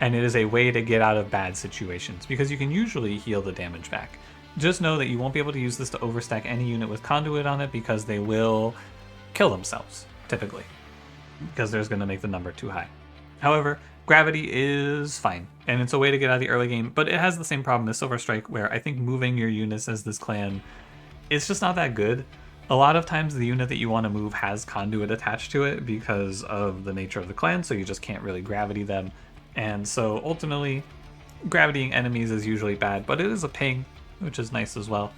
and it is a way to get out of bad situations because you can usually heal the damage back. Just know that you won't be able to use this to overstack any unit with Conduit on it because they will kill themselves, typically, because there's going to make the number too high. However, Gravity is fine, and it's a way to get out of the early game, but it has the same problem as Silver Strike, where I think moving your units as this clan is just not that good. A lot of times the unit that you want to move has conduit attached to it because of the nature of the clan, so you just can't really gravity them. And so ultimately, gravitying enemies is usually bad, but it is a ping, which is nice as well.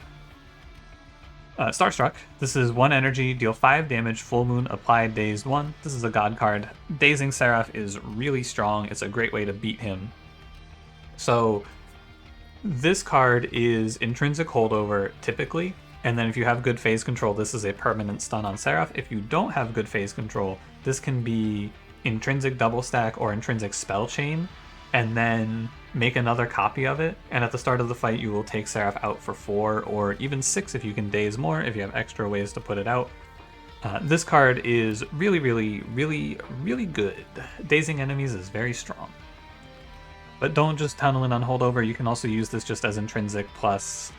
Starstruck. This is 1 energy, deal 5 damage, full moon, applied, dazed 1. This is a god card. Dazing Seraph is really strong. It's a great way to beat him. So this card is intrinsic holdover typically, and then if you have good phase control, this is a permanent stun on Seraph. If you don't have good phase control, this can be intrinsic double stack or intrinsic spell chain, and then make another copy of it, and at the start of the fight you will take Seraph out for 4 or even 6 if you can daze more, if you have extra ways to put it out. This card is really, really, really, really good. Dazing enemies is very strong. But don't just tunnel in on holdover, you can also use this just as intrinsic plus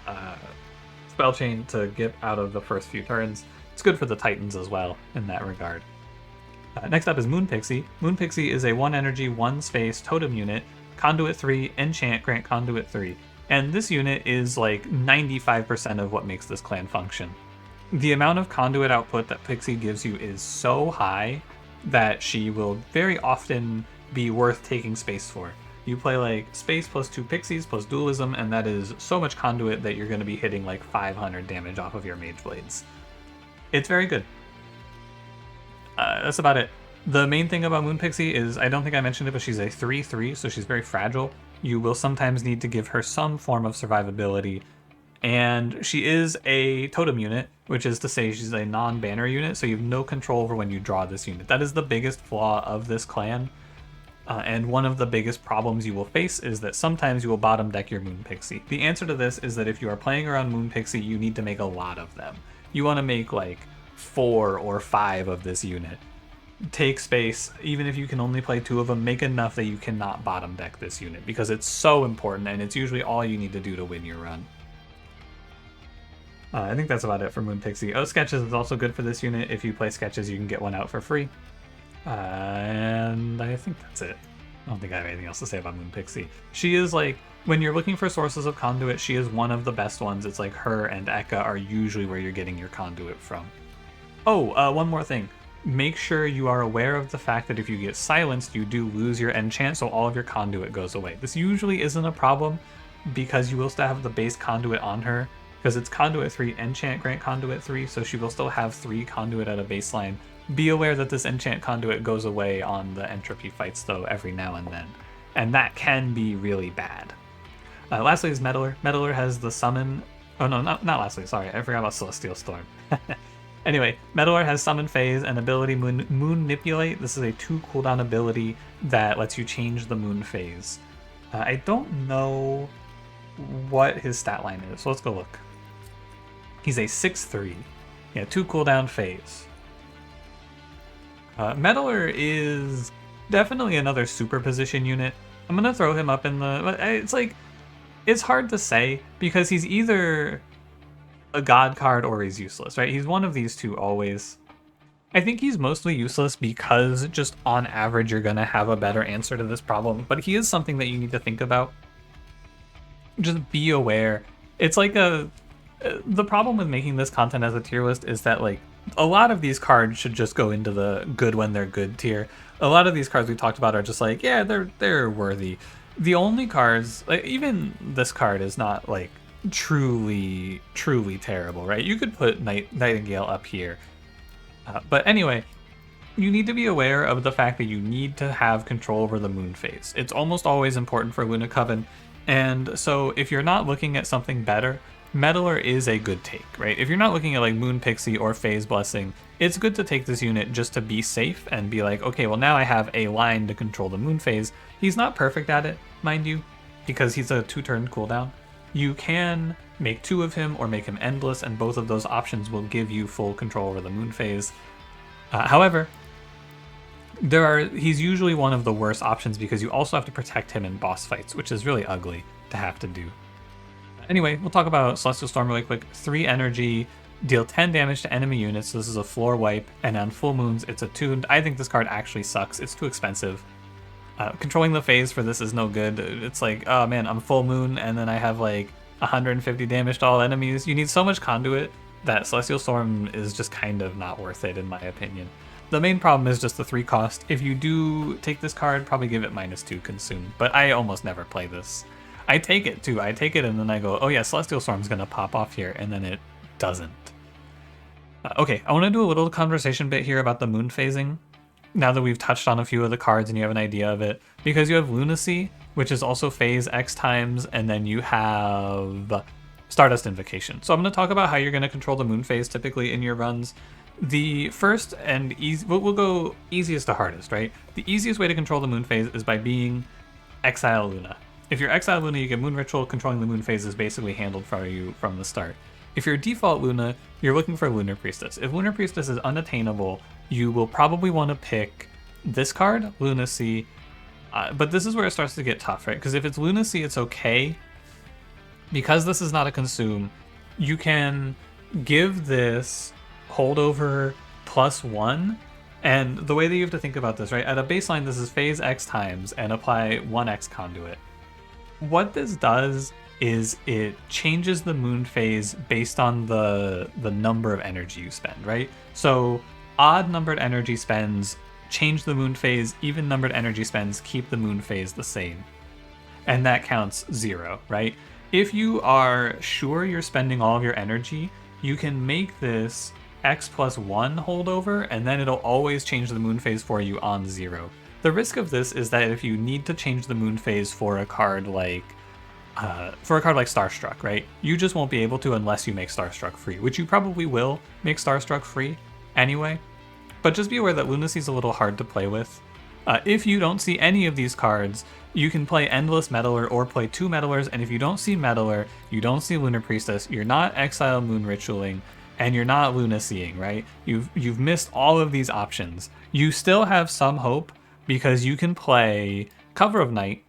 spell chain to get out of the first few turns. It's good for the Titans as well in that regard. Next up is Moon Pixie. Moon Pixie is a 1 energy, 1 space totem unit. Conduit 3, enchant, grant Conduit 3. And this unit is like 95% of what makes this clan function. The amount of conduit output that Pixie gives you is so high that she will very often be worth taking space for. You play like space plus 2 Pixies plus dualism, and that is so much conduit that you're going to be hitting like 500 damage off of your mage blades. It's very good. That's about it. The main thing about Moon Pixie is, I don't think I mentioned it, but she's a 3/3, so she's very fragile. You will sometimes need to give her some form of survivability. And she is a totem unit, which is to say she's a non-banner unit, so you have no control over when you draw this unit. That is the biggest flaw of this clan. And one of the biggest problems you will face is that sometimes you will bottom deck your Moon Pixie. The answer to this is that if you are playing around Moon Pixie, you need to make a lot of them. You want to make like 4 or 5 of this unit. Take space, even if you can only play 2 of them, make enough that you cannot bottom deck this unit, because it's so important and it's usually all you need to do to win your run. I think that's about it for Moon Pixie. Oh, Sketches is also good for this unit. If you play Sketches, you can get one out for free. And I think that's it. I don't think I have anything else to say about Moon Pixie. She is like, when you're looking for sources of conduit, she is one of the best ones. It's like her and Eka are usually where you're getting your conduit from. Oh, one more thing. Make sure you are aware of the fact that if you get silenced, you do lose your enchant, so all of your conduit goes away. This usually isn't a problem because you will still have the base conduit on her, because it's conduit 3, enchant, grant conduit 3, so she will still have 3 conduit at a baseline. Be aware that this enchant conduit goes away on the entropy fights though every now and then, and that can be really bad. Lastly is Meddler. Meddler has the summon... Oh no, not lastly, sorry, I forgot about Celestial Storm. Anyway, Meddler has Summon Phase and ability Moonipulate. This is a 2 cooldown ability that lets you change the moon phase. I don't know what his stat line is, so let's go look. He's a 6/3. Yeah, 2 cooldown phase. Meddler is definitely another superposition unit. I'm gonna throw him up in the... It's like... It's hard to say, because he's either a god card or he's useless, right? He's one of these two always. I think he's mostly useless because just on average you're gonna have a better answer to this problem, but he is something that you need to think about. Just be aware. It's like the problem with making this content as a tier list is that like a lot of these cards should just go into the good when they're good tier. A lot of these cards we talked about are just like, yeah, they're worthy. The only cards, like even this card is not like truly terrible, right? You could put Nightingale up here. But anyway, you need to be aware of the fact that you need to have control over the moon phase. It's almost always important for Luna Coven, and so if you're not looking at something better, Meddler is a good take, right? If you're not looking at like Moon Pixie or Phase Blessing, it's good to take this unit just to be safe and be like, okay, well now I have a line to control the moon phase. He's not perfect at it, mind you, because he's a 2-turn cooldown. You can make 2 of him or make him endless, and both of those options will give you full control over the moon phase. However, he's usually one of the worst options because you also have to protect him in boss fights, which is really ugly to have to do. Anyway, we'll talk about Celestial Storm really quick. 3 energy, deal 10 damage to enemy units. This is a floor wipe, and on full moons, it's attuned. I think this card actually sucks. It's too expensive. Controlling the phase for this is no good. It's like, oh man, I'm full moon, and then I have like 150 damage to all enemies. You need so much conduit that Celestial Storm is just kind of not worth it in my opinion. The main problem is just the 3 cost. If you do take this card, probably give it -2 consume, but I almost never play this. I take it too, I take it and then I go, oh yeah, Celestial Storm's gonna pop off here, and then it doesn't. Okay, I want to do a little conversation bit here about the moon phasing, now that we've touched on a few of the cards and you have an idea of it, because you have Lunacy, which is also phase X times, and then you have Stardust Invocation. So I'm going to talk about how you're going to control the moon phase typically in your runs. The first and we'll go easiest to hardest, right? The easiest way to control the moon phase is by being Exile Luna. If you're Exile Luna, you get Moon Ritual. Controlling the moon phase is basically handled for you from the start. If you're default Luna, you're looking for Lunar Priestess. If Lunar Priestess is unattainable, you will probably want to pick this card, Lunacy. But this is where it starts to get tough, right? Because if it's Lunacy, it's okay. Because this is not a consume, you can give this holdover +1. And the way that you have to think about this, right? At a baseline, this is phase X times and apply 1X conduit. What this does is it changes the moon phase based on the number of energy you spend, right? So odd numbered energy spends change the moon phase, even numbered energy spends keep the moon phase the same. And that counts 0, right? If you are sure you're spending all of your energy, you can make this X+1 holdover, and then it'll always change the moon phase for you on 0. The risk of this is that if you need to change the moon phase for a card like Starstruck, right? You just won't be able to unless you make Starstruck free, which you probably will make Starstruck free anyway. But just be aware that Lunacy's a little hard to play with. If you don't see any of these cards, you can play Endless Meddler or play 2 Meddlers, and if you don't see Meddler, you don't see Lunar Priestess, you're not Exile Moon Ritualing, and you're not Lunacying, right? You've missed all of these options. You still have some hope because you can play Cover of Night.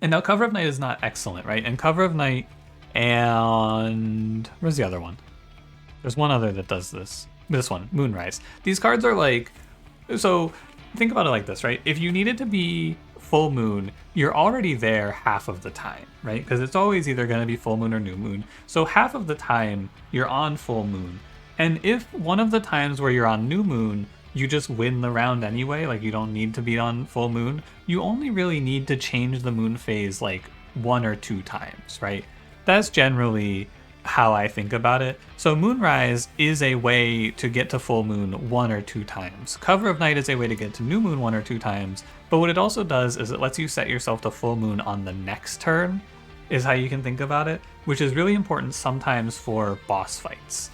And now Cover of Night is not excellent, right? And Cover of Night and... where's the other one? There's one other that does this. This one, Moonrise. These cards are like... so think about it like this, right? If you needed to be full moon, you're already there half of the time, right? Because it's always either going to be full moon or new moon. So half of the time, you're on full moon. And if one of the times where you're on new moon, you just win the round anyway, like you don't need to be on full moon, you only really need to change the moon phase like 1 or 2 times, right? That's generally how I think about it. So Moonrise is a way to get to full moon 1 or 2 times. Cover of Night is a way to get to new moon 1 or 2 times, but what it also does is it lets you set yourself to full moon on the next turn, is how you can think about it, which is really important sometimes for boss fights.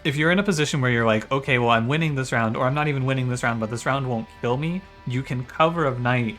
If you're in a position where you're like, okay, well, I'm winning this round, or I'm not even winning this round, but this round won't kill me, you can Cover of Night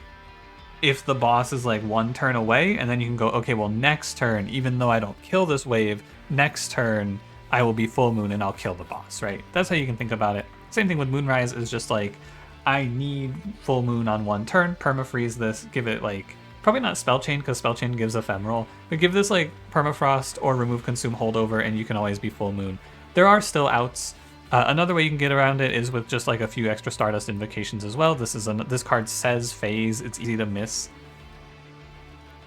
if the boss is like 1 turn away, and then you can go, okay, well, next turn, even though I don't kill this wave, next turn I will be full moon and I'll kill the boss, right? That's how you can think about it. Same thing with Moonrise, is just like, I need full moon on 1 turn, permafreeze this, give it like, probably not Spell Chain, because Spell Chain gives ephemeral, but give this like permafrost or remove consume holdover, and you can always be full moon. There are still outs. Another way you can get around it is with just like a few extra Stardust Invocations as well. This card says phase, it's easy to miss.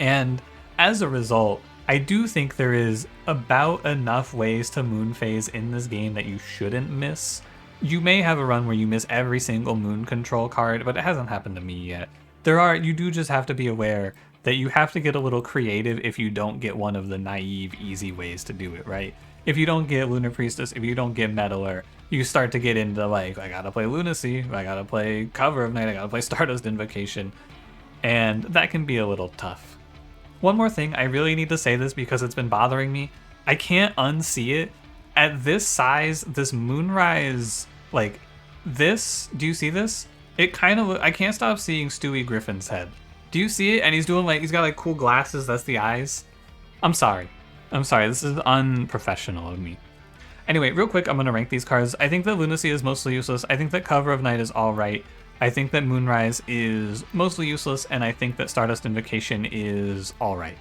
And as a result, I do think there is about enough ways to moon phase in this game that you shouldn't miss. You may have a run where you miss every single moon control card, but it hasn't happened to me yet. You do just have to be aware that you have to get a little creative if you don't get one of the naive, easy ways to do it, right? If you don't get Lunar Priestess, if you don't get Meddler, you start to get into like, I gotta play Lunacy, I gotta play Cover of Night, I gotta play Stardust Invocation, and that can be a little tough. One more thing, I really need to say this because it's been bothering me. I can't unsee it. At this size, this Moonrise, like this, do you see this? It kind of, I can't stop seeing Stewie Griffin's head. Do you see it? And he's doing like, he's got like cool glasses, that's the eyes. I'm sorry, this is unprofessional of me. Anyway, real quick, I'm going to rank these cards. I think that Lunacy is mostly useless. I think that Cover of Night is alright. I think that Moonrise is mostly useless, and I think that Stardust Invocation is alright.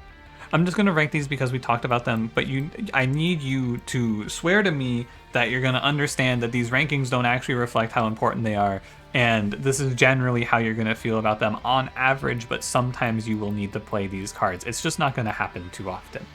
I'm just going to rank these because we talked about them, but I need you to swear to me that you're going to understand that these rankings don't actually reflect how important they are, and this is generally how you're going to feel about them on average, but sometimes you will need to play these cards. It's just not going to happen too often.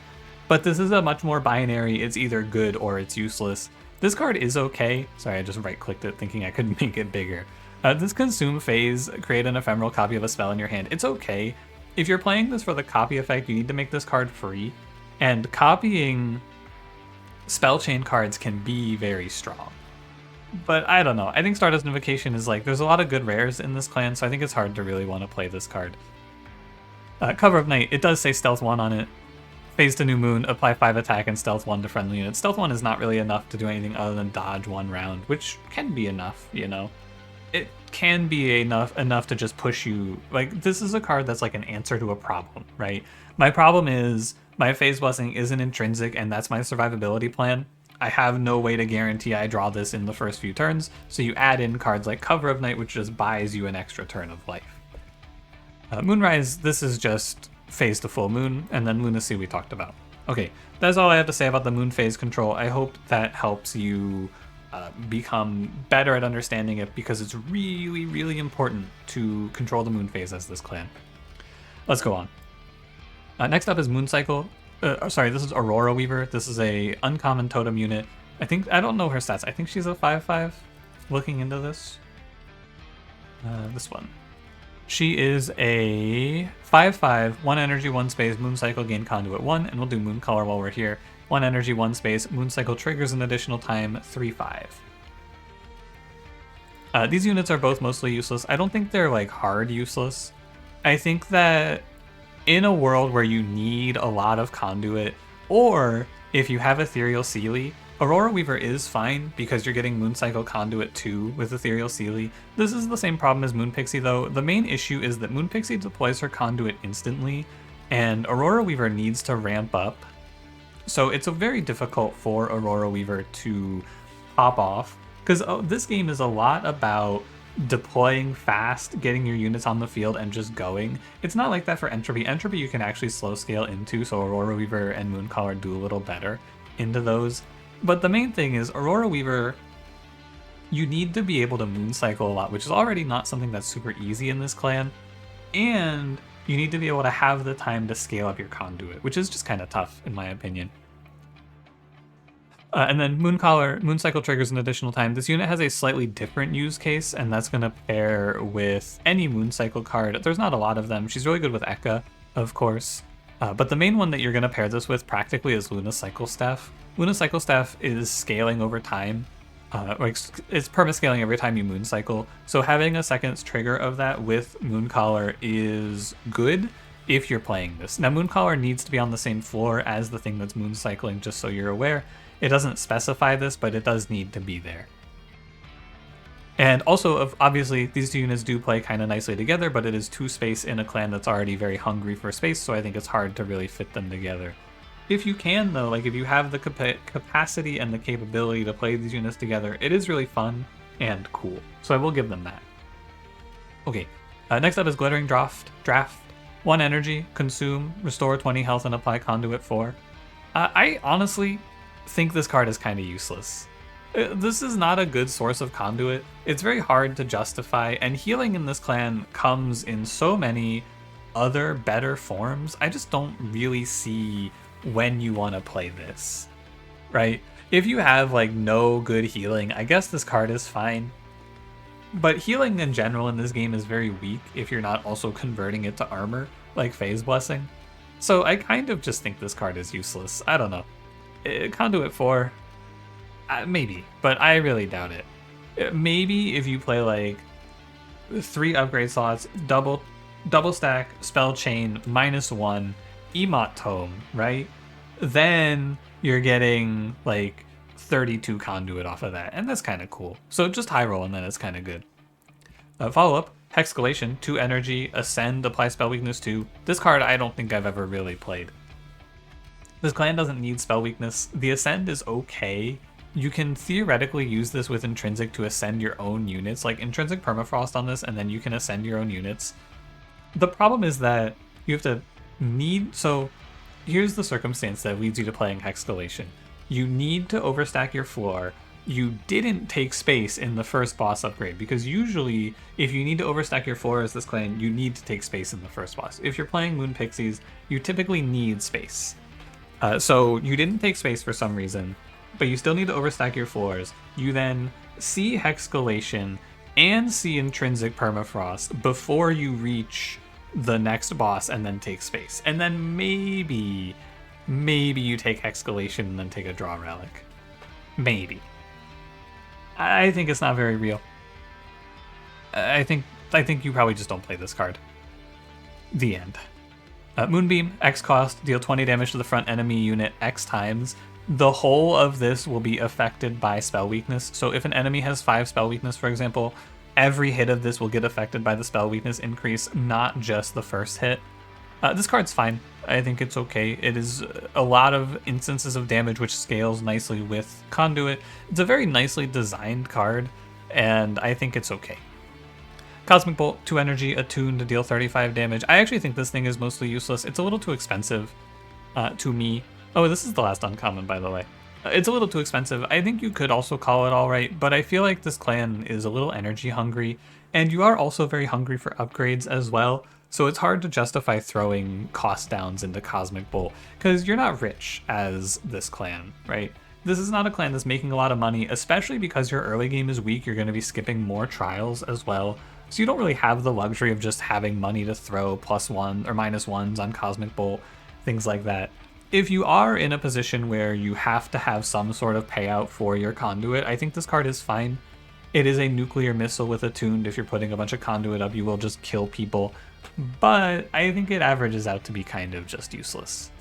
But this is a much more binary, it's either good or it's useless. This card is okay. Sorry, I just right-clicked it thinking I could make it bigger. This Consume phase, create an ephemeral copy of a spell in your hand. It's okay. If you're playing this for the copy effect, you need to make this card free. And copying spell chain cards can be very strong. But I don't know. I think Stardust Invocation is like, there's a lot of good rares in this clan, so I think it's hard to really want to play this card. Cover of Night, it does say Stealth 1 on it. Phase to New Moon, apply 5 attack and Stealth 1 to friendly units. Stealth 1 is not really enough to do anything other than dodge 1 round, which can be enough, you know? It can be enough to just push you. Like, this is a card that's like an answer to a problem, right? My problem is my Phase Blessing isn't intrinsic, and that's my survivability plan. I have no way to guarantee I draw this in the first few turns, so you add in cards like Cover of Night, which just buys you an extra turn of life. Moonrise, this is just phase to full moon, and then Lunacy we talked about. Okay, that's all I have to say about the moon phase control. I hope that helps you become better at understanding it, because it's really, really important to control the moon phase as this clan. Let's go on. Next up is Moon Cycle. Sorry, this is Aurora Weaver. This is a uncommon totem unit. I don't know her stats. I think she's a 5/5. Looking into this. This one. She is a 5/5, 1 energy, 1 space, Moon Cycle, gain conduit 1, and we'll do Moon Color while we're here. 1 energy, 1 space, Moon Cycle triggers an additional time, 3/5. These units are both mostly useless. I don't think they're like hard useless. I think that in a world where you need a lot of conduit, or if you have Ethereal Sealy, Aurora Weaver is fine because you're getting Moon Cycle Conduit 2 with Ethereal Sealy. This is the same problem as Moon Pixie though. The main issue is that Moon Pixie deploys her conduit instantly, and Aurora Weaver needs to ramp up. So it's very difficult for Aurora Weaver to pop off, because this game is a lot about deploying fast, getting your units on the field, and just going. It's not like that for Entropy. Entropy you can actually slow scale into, so Aurora Weaver and Mooncaller do a little better into those. But the main thing is Aurora Weaver, you need to be able to moon cycle a lot, which is already not something that's super easy in this clan. And you need to be able to have the time to scale up your conduit, which is just kind of tough in my opinion. And then Moon Cycle triggers an additional time. This unit has a slightly different use case, and that's going to pair with any Moon Cycle card. There's not a lot of them. She's really good with Ekka, of course. But the main one that you're going to pair this with practically is Luna Cycle Staff. Luna Cycle Staff is scaling over time. It's perma-scaling every time you Moon Cycle. So having a second trigger of that with Mooncaller is good if you're playing this. Now Mooncaller needs to be on the same floor as the thing that's Moon Cycling, just so you're aware. It doesn't specify this, but it does need to be there. And also, obviously, these two units do play kind of nicely together, but it is 2 space in a clan that's already very hungry for space, so I think it's hard to really fit them together. If you can, though, like if you have the capacity and the capability to play these units together, it is really fun and cool. So I will give them that. Okay, next up is Glittering Draft. 1 energy, consume, restore 20 health, and apply conduit 4. I honestly think this card is kind of useless. This is not a good source of conduit. It's very hard to justify, and healing in this clan comes in so many other better forms. I just don't really see when you want to play this, right? If you have like no good healing, I guess this card is fine. But healing in general in this game is very weak if you're not also converting it to armor, like Phase Blessing. So I kind of just think this card is useless. I don't know. Conduit 4, maybe, but I really doubt it. Maybe if you play like 3 upgrade slots, double stack, spell chain, -1, Emot Tome, right? Then you're getting like 32 conduit off of that, and that's kind of cool. So just high roll and then it's kind of good. Follow up, Hexcalation, 2 energy, ascend, apply spell weakness 2. This card I don't think I've ever really played. This clan doesn't need spell weakness. The ascend is okay. You can theoretically use this with intrinsic to ascend your own units, like intrinsic permafrost on this, and then you can ascend your own units. The problem is that you have to so here's the circumstance that leads you to playing Hexcalation. You need to overstack your floor. You didn't take space in the first boss upgrade, because usually if you need to overstack your floor as this clan, you need to take space in the first boss. If you're playing Moon Pixies, you typically need space. So you didn't take space for some reason, but you still need to overstack your floors. You then see Hexcalation and see Intrinsic Permafrost before you reach the next boss and then take space. And then maybe you take Hexcalation and then take a draw relic. Maybe. I think it's not very real. I think you probably just don't play this card. The end. Moonbeam, X cost, deal 20 damage to the front enemy unit X times. The whole of this will be affected by spell weakness. So if an enemy has 5 spell weakness, for example, every hit of this will get affected by the spell weakness increase, not just the first hit. This card's fine. I think it's okay. It is a lot of instances of damage, which scales nicely with Conduit. It's a very nicely designed card, and I think it's okay. Cosmic Bolt, 2 energy, attuned to deal 35 damage. I actually think this thing is mostly useless. It's a little too expensive to me. Oh, this is the last uncommon, by the way. It's a little too expensive. I think you could also call it alright, but I feel like this clan is a little energy hungry, and you are also very hungry for upgrades as well, so it's hard to justify throwing cost downs into Cosmic Bolt, because you're not rich as this clan, right? This is not a clan that's making a lot of money, especially because your early game is weak. You're going to be skipping more trials as well. So you don't really have the luxury of just having money to throw +1 or -1s on Cosmic Bolt, things like that. If you are in a position where you have to have some sort of payout for your Conduit, I think this card is fine. It is a nuclear missile with attuned. If you're putting a bunch of Conduit up, you will just kill people. But I think it averages out to be kind of just useless.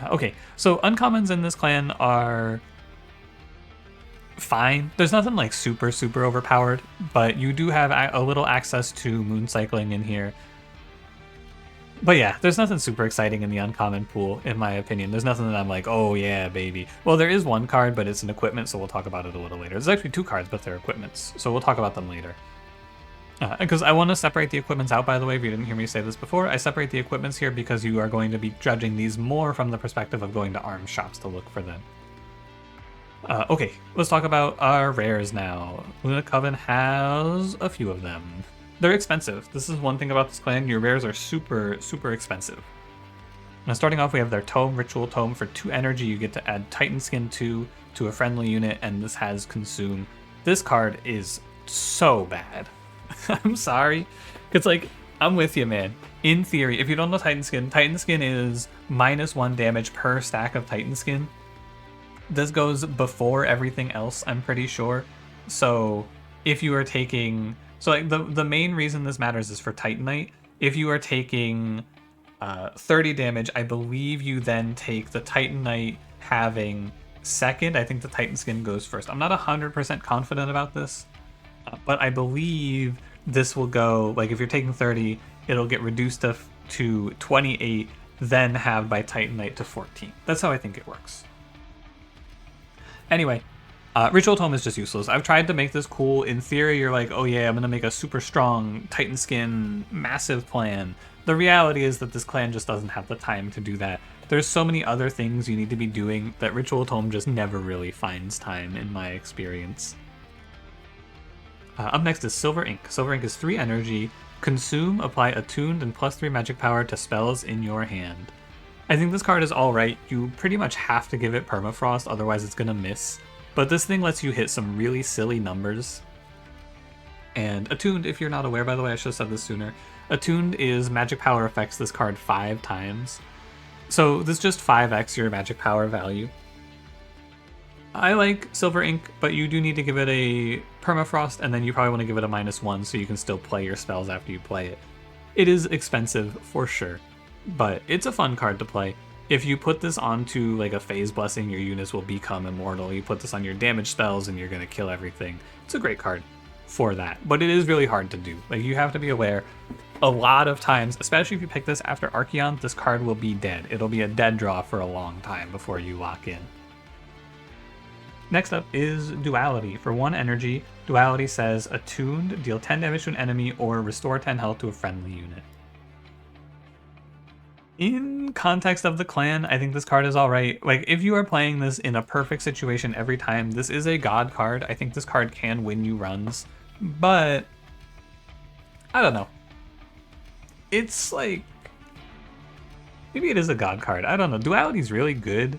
Okay, so uncommons in this clan are fine. There's nothing like super overpowered, but you do have a little access to moon cycling in here. But yeah, there's nothing super exciting in the uncommon pool, in my opinion. There's nothing that I'm like, oh yeah, baby. Well, there is one card, but it's an equipment, so we'll talk about it a little later. There's actually 2 cards, but they're equipments, so we'll talk about them later. Because I want to separate the equipments out, by the way, if you didn't hear me say this before. I separate the equipments here because you are going to be judging these more from the perspective of going to arms shops to look for them. Okay, let's talk about our rares now. Luna Coven has a few of them. They're expensive. This is one thing about this clan. Your rares are super expensive. Now starting off, we have their Tome, Ritual Tome. For 2 energy, you get to add Titan Skin 2 to a friendly unit, and this has Consume. This card is so bad. I'm sorry. It's like, I'm with you, man. In theory, if you don't know Titan Skin is -1 damage per stack of Titan Skin. This goes before everything else, I'm pretty sure. So if you are taking... So like the main reason this matters is for Titanite. If you are taking 30 damage, I believe you then take the Titanite having second. I think the Titan Skin goes first. I'm not 100% confident about this, but I believe this will go, like if you're taking 30, it'll get reduced to 28, then halved by Titanite to 14. That's how I think it works. Anyway, Ritual Tome is just useless. I've tried to make this cool. In theory, you're like, oh yeah, I'm going to make a super strong Titan Skin massive plan. The reality is that this clan just doesn't have the time to do that. There's so many other things you need to be doing that Ritual Tome just never really finds time, in my experience. Up next is Silver Ink. Silver Ink is 3 energy. Consume, apply attuned and +3 magic power to spells in your hand. I think this card is alright. You pretty much have to give it Permafrost, otherwise it's going to miss. But this thing lets you hit some really silly numbers. And Attuned, if you're not aware, by the way, I should have said this sooner. Attuned is magic power affects this card 5 times. So this just 5x your magic power value. I like Silver Ink, but you do need to give it a Permafrost, and then you probably want to give it a -1 so you can still play your spells after you play it. It is expensive, for sure, but it's a fun card to play. If you put this onto like a Phase Blessing, your units will become immortal. You put this on your damage spells and you're going to kill everything. It's a great card for that, but it is really hard to do. Like, you have to be aware, a lot of times, especially if you pick this after Archeon, this card will be dead. It'll be a dead draw for a long time before you lock in. Next up is Duality. For 1 energy, Duality says Attuned, deal 10 damage to an enemy or restore 10 health to a friendly unit. In context of the clan, I think this card is alright. Like, if you are playing this in a perfect situation every time, this is a god card. I think this card can win you runs, but I don't know. It's like, Maybe it is a god card. I don't know. Duality's really good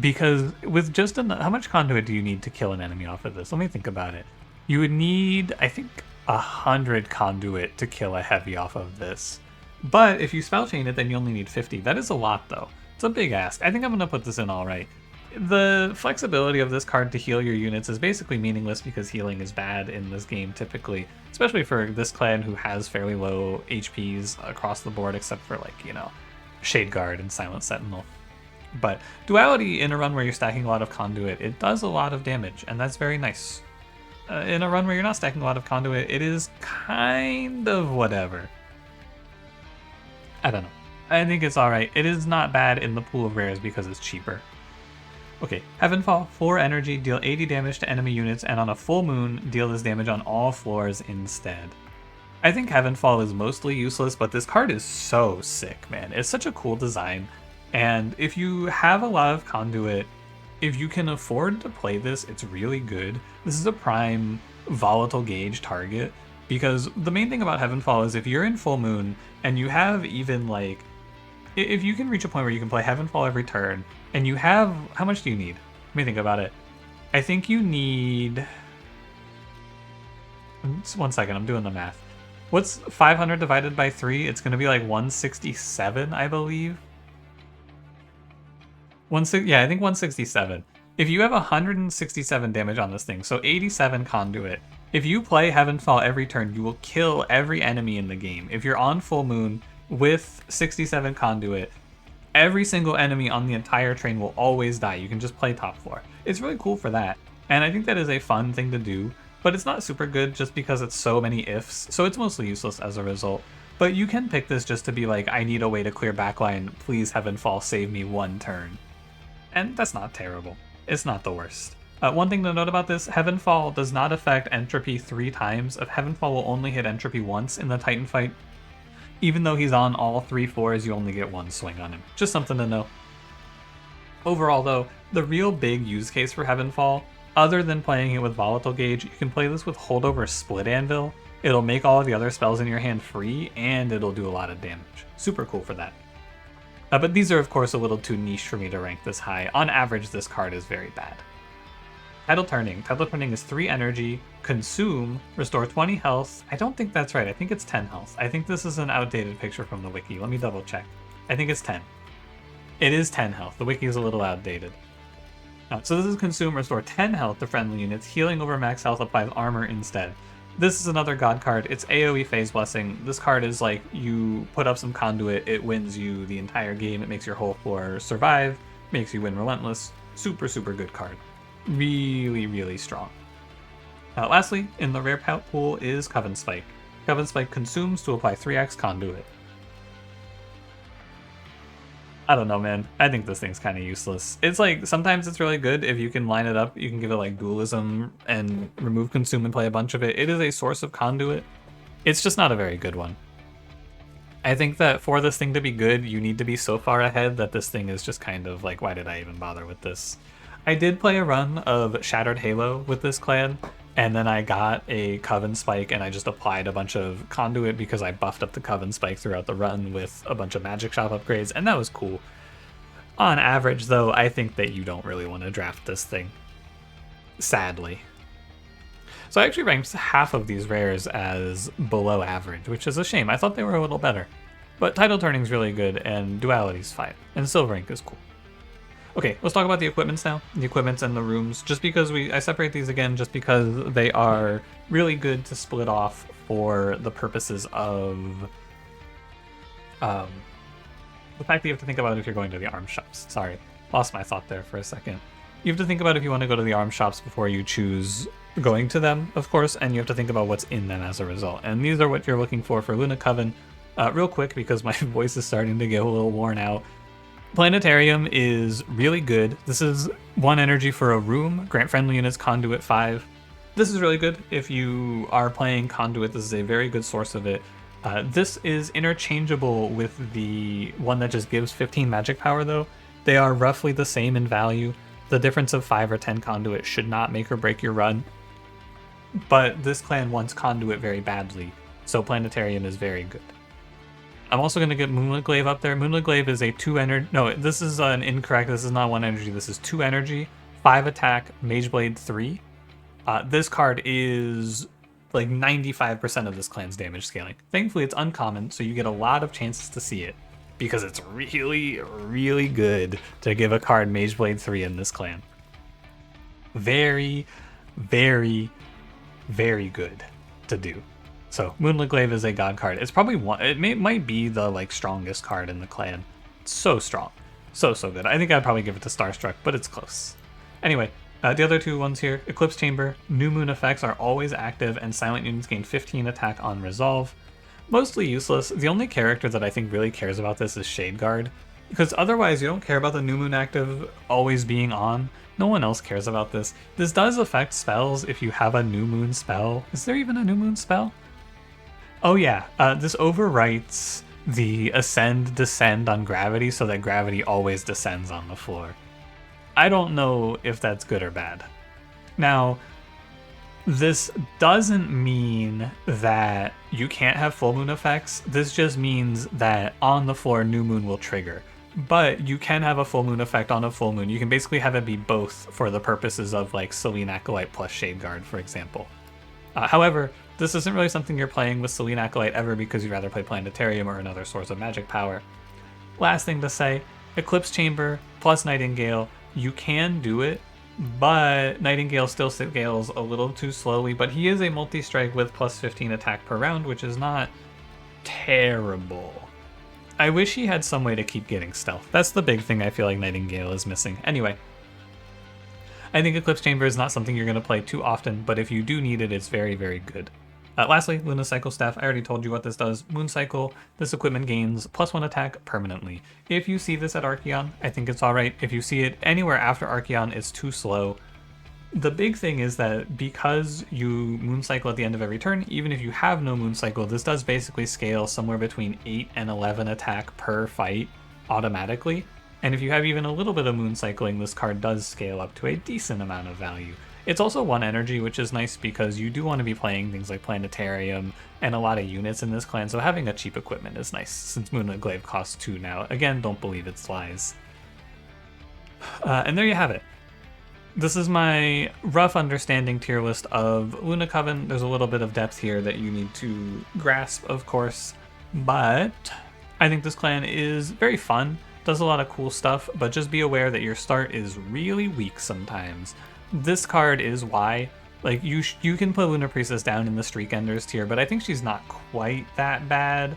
because with just how much conduit do you need to kill an enemy off of this? Let me think about it. You would need, I think, 100 conduit to kill a heavy off of this. But if you spell chain it, then you only need 50. That is a lot, though. It's a big ask. I think I'm going to put this in all right. The flexibility of this card to heal your units is basically meaningless because healing is bad in this game typically, especially for this clan who has fairly low HPs across the board except for, like, you know, Shade Guard and Silent Sentinel. But Duality in a run where you're stacking a lot of conduit, it does a lot of damage, and that's very nice. In a run where you're not stacking a lot of conduit, it is kind of whatever. I don't know. I think it's alright. It is not bad in the pool of rares because it's cheaper. Okay, Heavenfall, 4 energy, deal 80 damage to enemy units, and on a full moon, deal this damage on all floors instead. I think Heavenfall is mostly useless, but this card is so sick, man. It's such a cool design, and if you have a lot of conduit, if you can afford to play this, it's really good. This is a prime volatile gauge target, because the main thing about Heavenfall is if you're in full moon, and you have even, like, if you can reach a point where you can play Heavenfall every turn, and you have... How much do you need? Let me think about it. I think you need... Just 1 second, I'm doing the math. What's 500 divided by 3? It's going to be like 167, I believe. Yeah, I think 167. If you have 167 damage on this thing, so 87 conduit, if you play Heavenfall every turn, you will kill every enemy in the game. If you're on full moon with 67 conduit, every single enemy on the entire train will always die. You can just play top floor. It's really cool for that. And I think that is a fun thing to do, but it's not super good just because it's so many ifs, so it's mostly useless as a result. But you can pick this just to be like, I need a way to clear backline, please Heavenfall save me 1 turn. And that's not terrible. It's not the worst. One thing to note about this, Heavenfall does not affect entropy 3 times. If Heavenfall will only hit entropy once in the Titan fight. Even though he's on all 3 floors, you only get 1 swing on him. Just something to know. Overall though, the real big use case for Heavenfall, other than playing it with Volatile Gauge, you can play this with Holdover Split Anvil. It'll make all of the other spells in your hand free, and it'll do a lot of damage. Super cool for that. But these are of course a little too niche for me to rank this high. On average, this card is very bad. Tidal Turning. Tidal Turning is 3 energy, consume, restore 20 health. I don't think that's right. I think it's 10 health. I think this is an outdated picture from the wiki. Let me double check. I think it's 10. It is 10 health. The wiki is a little outdated. So this is consume, restore 10 health to friendly units. Healing over max health applies armor instead. This is another god card. It's AoE Phase Blessing. This card is like, you put up some conduit, it wins you the entire game. It makes your whole floor survive, makes you win Relentless. Super, super good card. Really, really strong. Lastly, in the rare pool is Coven Spike. Coven Spike consumes to apply 3x conduit. I don't know, man. I think this thing's kind of useless. It's like, sometimes it's really good if you can line it up. You can give it like dualism and remove consume and play a bunch of it. It is a source of conduit. It's just not a very good one. I think that for this thing to be good, you need to be so far ahead that this thing is just kind of like, why did I even bother with this? I did play a run of Shattered Halo with this clan, and then I got a Coven Spike and I just applied a bunch of conduit because I buffed up the Coven Spike throughout the run with a bunch of magic shop upgrades, and that was cool. On average though, I think that you don't really want to draft this thing. Sadly. So I actually ranked half of these rares as below average, which is a shame. I thought they were a little better. But Tidal Turning's really good, and Duality's fine, and Silver Ink is cool. Okay, let's talk about the equipments now. The equipments and the rooms, just because I separate these again just because they are really good to split off for the purposes of the fact that you have to think about it if you're going to the arms shops. Sorry, lost my thought there for a second. You have to think about if you want to go to the arms shops before you choose going to them, of course, and you have to think about what's in them as a result. And these are what you're looking for Luna Coven. Real quick, because my voice is starting to get a little worn out. Planetarium is really good. This is 1 energy for a room, grant friendly units conduit 5. This is really good if you are playing conduit. This is a very good source of it. This is interchangeable with the one that just gives 15 magic power though. They are roughly the same in value. The difference of 5 or 10 conduit should not make or break your run. But this clan wants conduit very badly, so Planetarium is very good. I'm also going to get Moonlit Glaive up there. Moonlit Glaive is a 2 energy. No, this is an incorrect. This is not 1 energy. This is 2 energy, 5 attack, Mage Blade 3. This card is like 95% of this clan's damage scaling. Thankfully, it's uncommon, so you get a lot of chances to see it because it's really, really good to give a card Mage Blade 3 in this clan. Very, very, very good to do. So Moonlit Glaive is a god card. It's probably one. Might be the like strongest card in the clan. It's so strong, so good. I think I'd probably give it to Starstruck, but it's close. Anyway, the other two ones here: Eclipse Chamber. New Moon effects are always active, and silent units gain 15 attack on resolve. Mostly useless. The only character that I think really cares about this is Shadeguard, because otherwise you don't care about the New Moon active always being on. No one else cares about this. This does affect spells if you have a New Moon spell. Is there even a New Moon spell? Oh yeah, this overwrites the ascend descend on gravity so that gravity always descends on the floor. I don't know if that's good or bad. Now, this doesn't mean that you can't have full moon effects. This just means that on the floor, new moon will trigger. But you can have a full moon effect on a full moon. You can basically have it be both for the purposes of like Selene Acolyte plus Shadeguard, for example. However, this isn't really something you're playing with Selene Acolyte ever because you'd rather play Planetarium or another source of magic power. Last thing to say, Eclipse Chamber plus Nightingale, you can do it, but Nightingale still scales a little too slowly, but he is a multi-strike with plus 15 attack per round, which is not terrible. I wish he had some way to keep getting stealth. That's the big thing I feel like Nightingale is missing. Anyway, I think Eclipse Chamber is not something you're going to play too often, but if you do need it, it's very, very good. Lastly, Luna Cycle Staff. I already told you what this does. Moon Cycle, this equipment gains +1 attack permanently. If you see this at Archeon, I think it's alright. If you see it anywhere after Archeon, it's too slow. The big thing is that because you Moon Cycle at the end of every turn, even if you have no Moon Cycle, this does basically scale somewhere between 8 and 11 attack per fight automatically. And if you have even a little bit of Moon Cycling, this card does scale up to a decent amount of value. It's also 1 energy, which is nice because you do want to be playing things like Planetarium and a lot of units in this clan, so having a cheap equipment is nice, since Moonlit Glaive costs 2 now. Again, don't believe its lies. And there you have it. This is my rough understanding tier list of Luna Coven. There's a little bit of depth here that you need to grasp, of course, but I think this clan is very fun, does a lot of cool stuff, but just be aware that your start is really weak sometimes. This card is why. Like, you can put Lunar Priestess down in the Streak Enders tier, but I think she's not quite that bad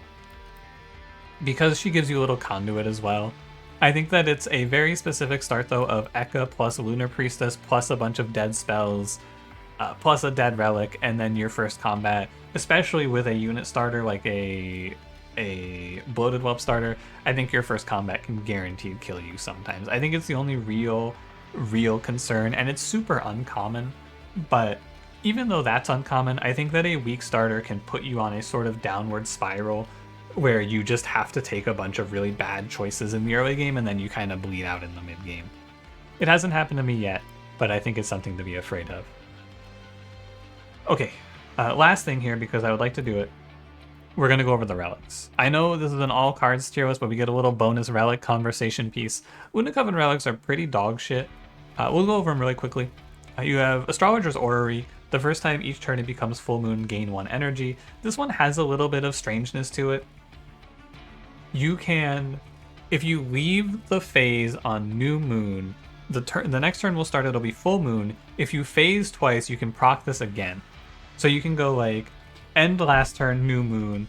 because she gives you a little conduit as well. I think that it's a very specific start, though, of Ekka plus Lunar Priestess plus a bunch of dead spells plus a dead relic, and then your first combat, especially with a unit starter like a Bloated Whelp starter. I think your first combat can guaranteed kill you sometimes. I think it's the only real concern, and it's super uncommon, but even though that's uncommon, I think that a weak starter can put you on a sort of downward spiral where you just have to take a bunch of really bad choices in the early game and then you kind of bleed out in the mid game. It hasn't happened to me yet, but I think it's something to be afraid of. Okay, last thing here, because I would like to do it, we're going to go over the relics. I know this is an all cards tier list, but we get a little bonus relic conversation piece. Luna Coven relics are pretty dog shit. We'll go over them really quickly. You have Astrologer's Orrery. The first time each turn it becomes full moon, gain 1 energy. This one has a little bit of strangeness to it. You can, if you leave the phase on new moon, the next turn will start, it'll be full moon. If you phase twice, you can proc this again. So you can go like, end last turn, new moon,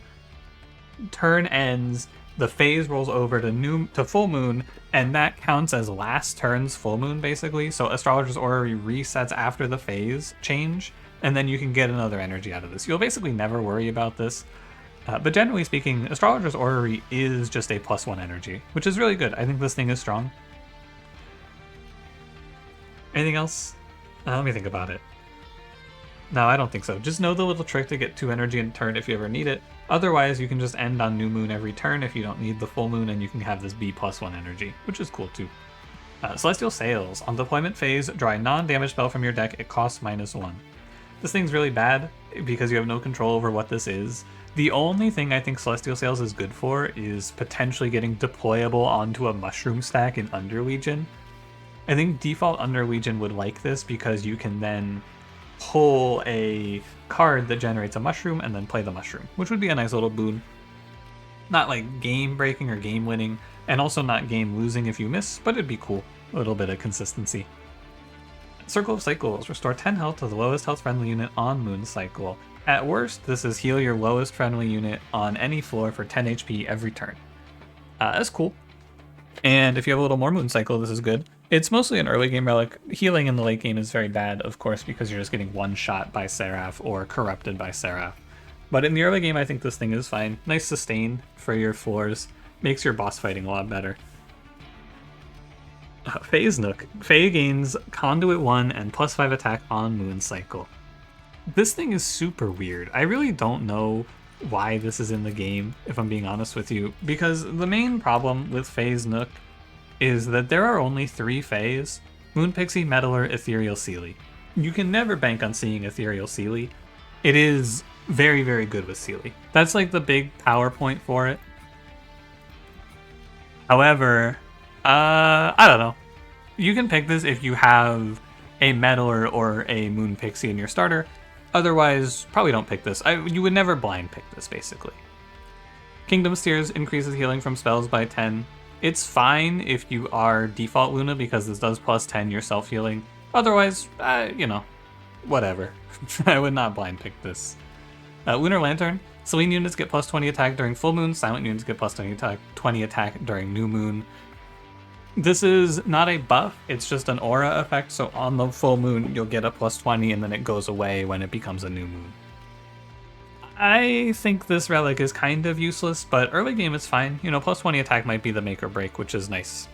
turn ends, the phase rolls over to full moon, and that counts as last turn's full moon, basically. So Astrologer's Orrery resets after the phase change, and then you can get another energy out of this. You'll basically never worry about this. But generally speaking, Astrologer's Orrery is just a +1 energy, which is really good. I think this thing is strong. Anything else? Let me think about it. No, I don't think so. Just know the little trick to get 2 energy in turn if you ever need it. Otherwise, you can just end on new moon every turn if you don't need the full moon, and you can have this B +1 energy, which is cool too. Celestial Sails. On deployment phase, draw a non-damage spell from your deck. It costs -1. This thing's really bad because you have no control over what this is. The only thing I think Celestial Sails is good for is potentially getting deployable onto a mushroom stack in Underlegion. I think default Underlegion would like this because you can then pull a card that generates a mushroom and then play the mushroom, which would be a nice little boon. Not like game breaking or game winning, and also not game losing if you miss, but it'd be cool. A little bit of consistency. Circle of Cycles. Restore 10 health to the lowest health friendly unit on Moon Cycle. At worst, this is heal your lowest friendly unit on any floor for 10 HP every turn. That's cool. And if you have a little more Moon Cycle, this is good. It's mostly an early game relic. Healing in the late game is very bad, of course, because you're just getting one shot by Seraph or corrupted by Seraph. But in the early game, I think this thing is fine. Nice sustain for your floors. Makes your boss fighting a lot better. Faye's Nook. Faye gains Conduit 1 and +5 attack on Moon Cycle. This thing is super weird. I really don't know why this is in the game, if I'm being honest with you, because the main problem with Faye's Nook is that there are only 3 Fays: Moon Pixie, Meddler, Ethereal Seelie. You can never bank on seeing Ethereal Seelie. It is very, very good with Seelie. That's like the big power point for it. However, I don't know. You can pick this if you have a Meddler or a Moon Pixie in your starter. Otherwise, probably don't pick this. You would never blind pick this, basically. Kingdom Steers increases healing from spells by 10. It's fine if you are default Luna because this does +10 your self-healing. Otherwise, you know, whatever. I would not blind pick this. Lunar Lantern. Selene units get +20 attack during full moon. Silent units get +20 attack during new moon. This is not a buff, it's just an aura effect, so on the full moon you'll get a +20 and then it goes away when it becomes a new moon. I think this relic is kind of useless, but early game it's fine. You know, +20 attack might be the make or break, which is nice.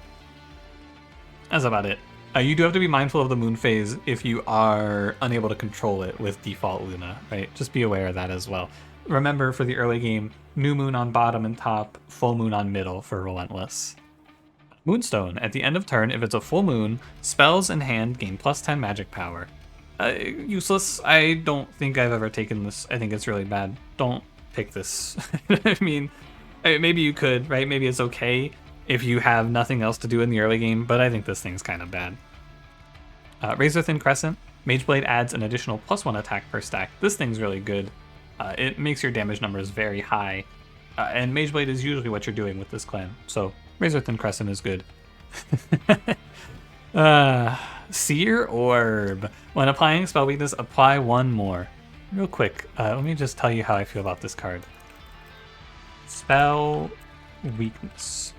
That's about it. You do have to be mindful of the moon phase if you are unable to control it with default Luna, right? Just be aware of that as well. Remember, for the early game, new moon on bottom and top, full moon on middle for Relentless. Moonstone. At the end of turn, if it's a full moon, spells in hand gain +10 magic power. Useless. I don't think I've ever taken this. I think it's really bad. Don't pick this. I mean, maybe you could, right? Maybe it's okay if you have nothing else to do in the early game, but I think this thing's kind of bad. Razor Thin Crescent. Mageblade adds an additional +1 attack per stack. This thing's really good. It makes your damage numbers very high, and Mageblade is usually what you're doing with this clan, so Razor Thin Crescent is good. Seer Orb. When applying spell weakness, apply 1 more. Real quick, let me just tell you how I feel about this card. Spell weakness.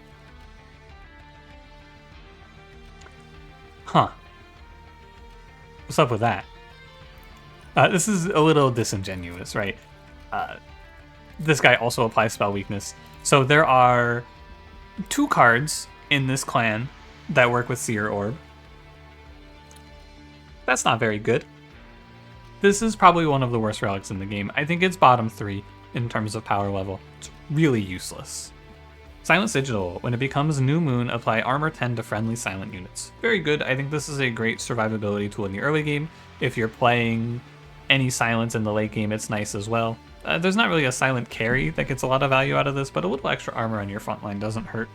Huh. What's up with that? This is a little disingenuous, right? This guy also applies spell weakness. So there are 2 cards in this clan that work with Seer Orb. That's not very good. This is probably one of the worst relics in the game. I think it's bottom 3 in terms of power level. It's really useless. Silent Sigil. When it becomes new moon, apply armor 10 to friendly silent units. Very good. I think this is a great survivability tool in the early game. If you're playing any silence in the late game, it's nice as well. There's not really a silent carry that gets a lot of value out of this, but a little extra armor on your front line doesn't hurt.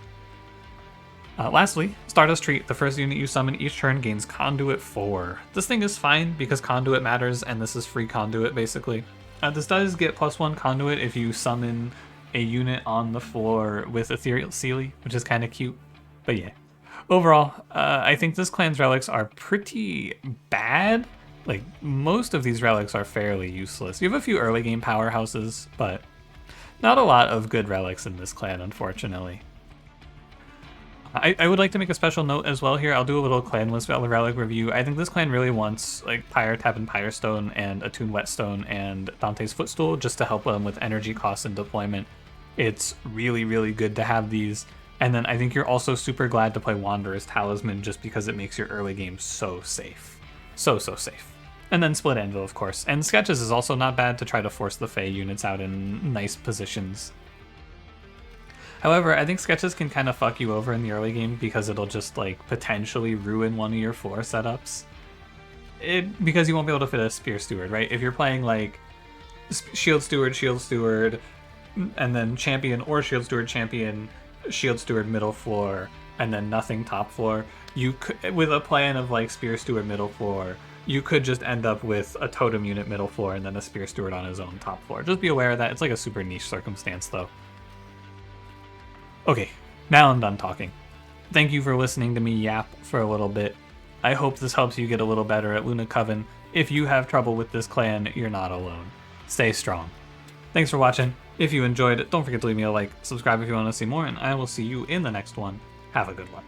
Lastly, Stardust Treat. The first unit you summon each turn gains Conduit 4. This thing is fine because Conduit matters, and this is free Conduit, basically. This does get +1 Conduit if you summon a unit on the floor with Ethereal Seelie, which is kind of cute. But yeah, overall, I think this clan's relics are pretty bad. Like, most of these relics are fairly useless. You have a few early game powerhouses, but not a lot of good relics in this clan, unfortunately. I would like to make a special note as well here. I'll do a little clanless relic review. I think this clan really wants like Pyre Tap and Pyre Stone and Attune Whetstone and Dante's Footstool just to help them with energy costs and deployment. It's really, really good to have these. And then I think you're also super glad to play Wanderer's Talisman just because it makes your early game so safe. So safe. And then Split Anvil, of course. And Sketches is also not bad to try to force the Fae units out in nice positions. However, I think Sketches can kind of fuck you over in the early game because it'll just like potentially ruin one of your floor setups. because you won't be able to fit a Spear Steward, right? If you're playing like Shield Steward, and then Champion or Shield Steward Champion, Shield Steward middle floor, and then nothing top floor, you could, with a plan of like Spear Steward middle floor, you could just end up with a Totem unit middle floor and then a Spear Steward on his own top floor. Just be aware of that. It's like a super niche circumstance, though. Okay, now I'm done talking. Thank you for listening to me yap for a little bit. I hope this helps you get a little better at Luna Coven. If you have trouble with this clan, you're not alone. Stay strong. Thanks for watching. If you enjoyed it, don't forget to leave me a like, subscribe if you want to see more, and I will see you in the next one. Have a good one.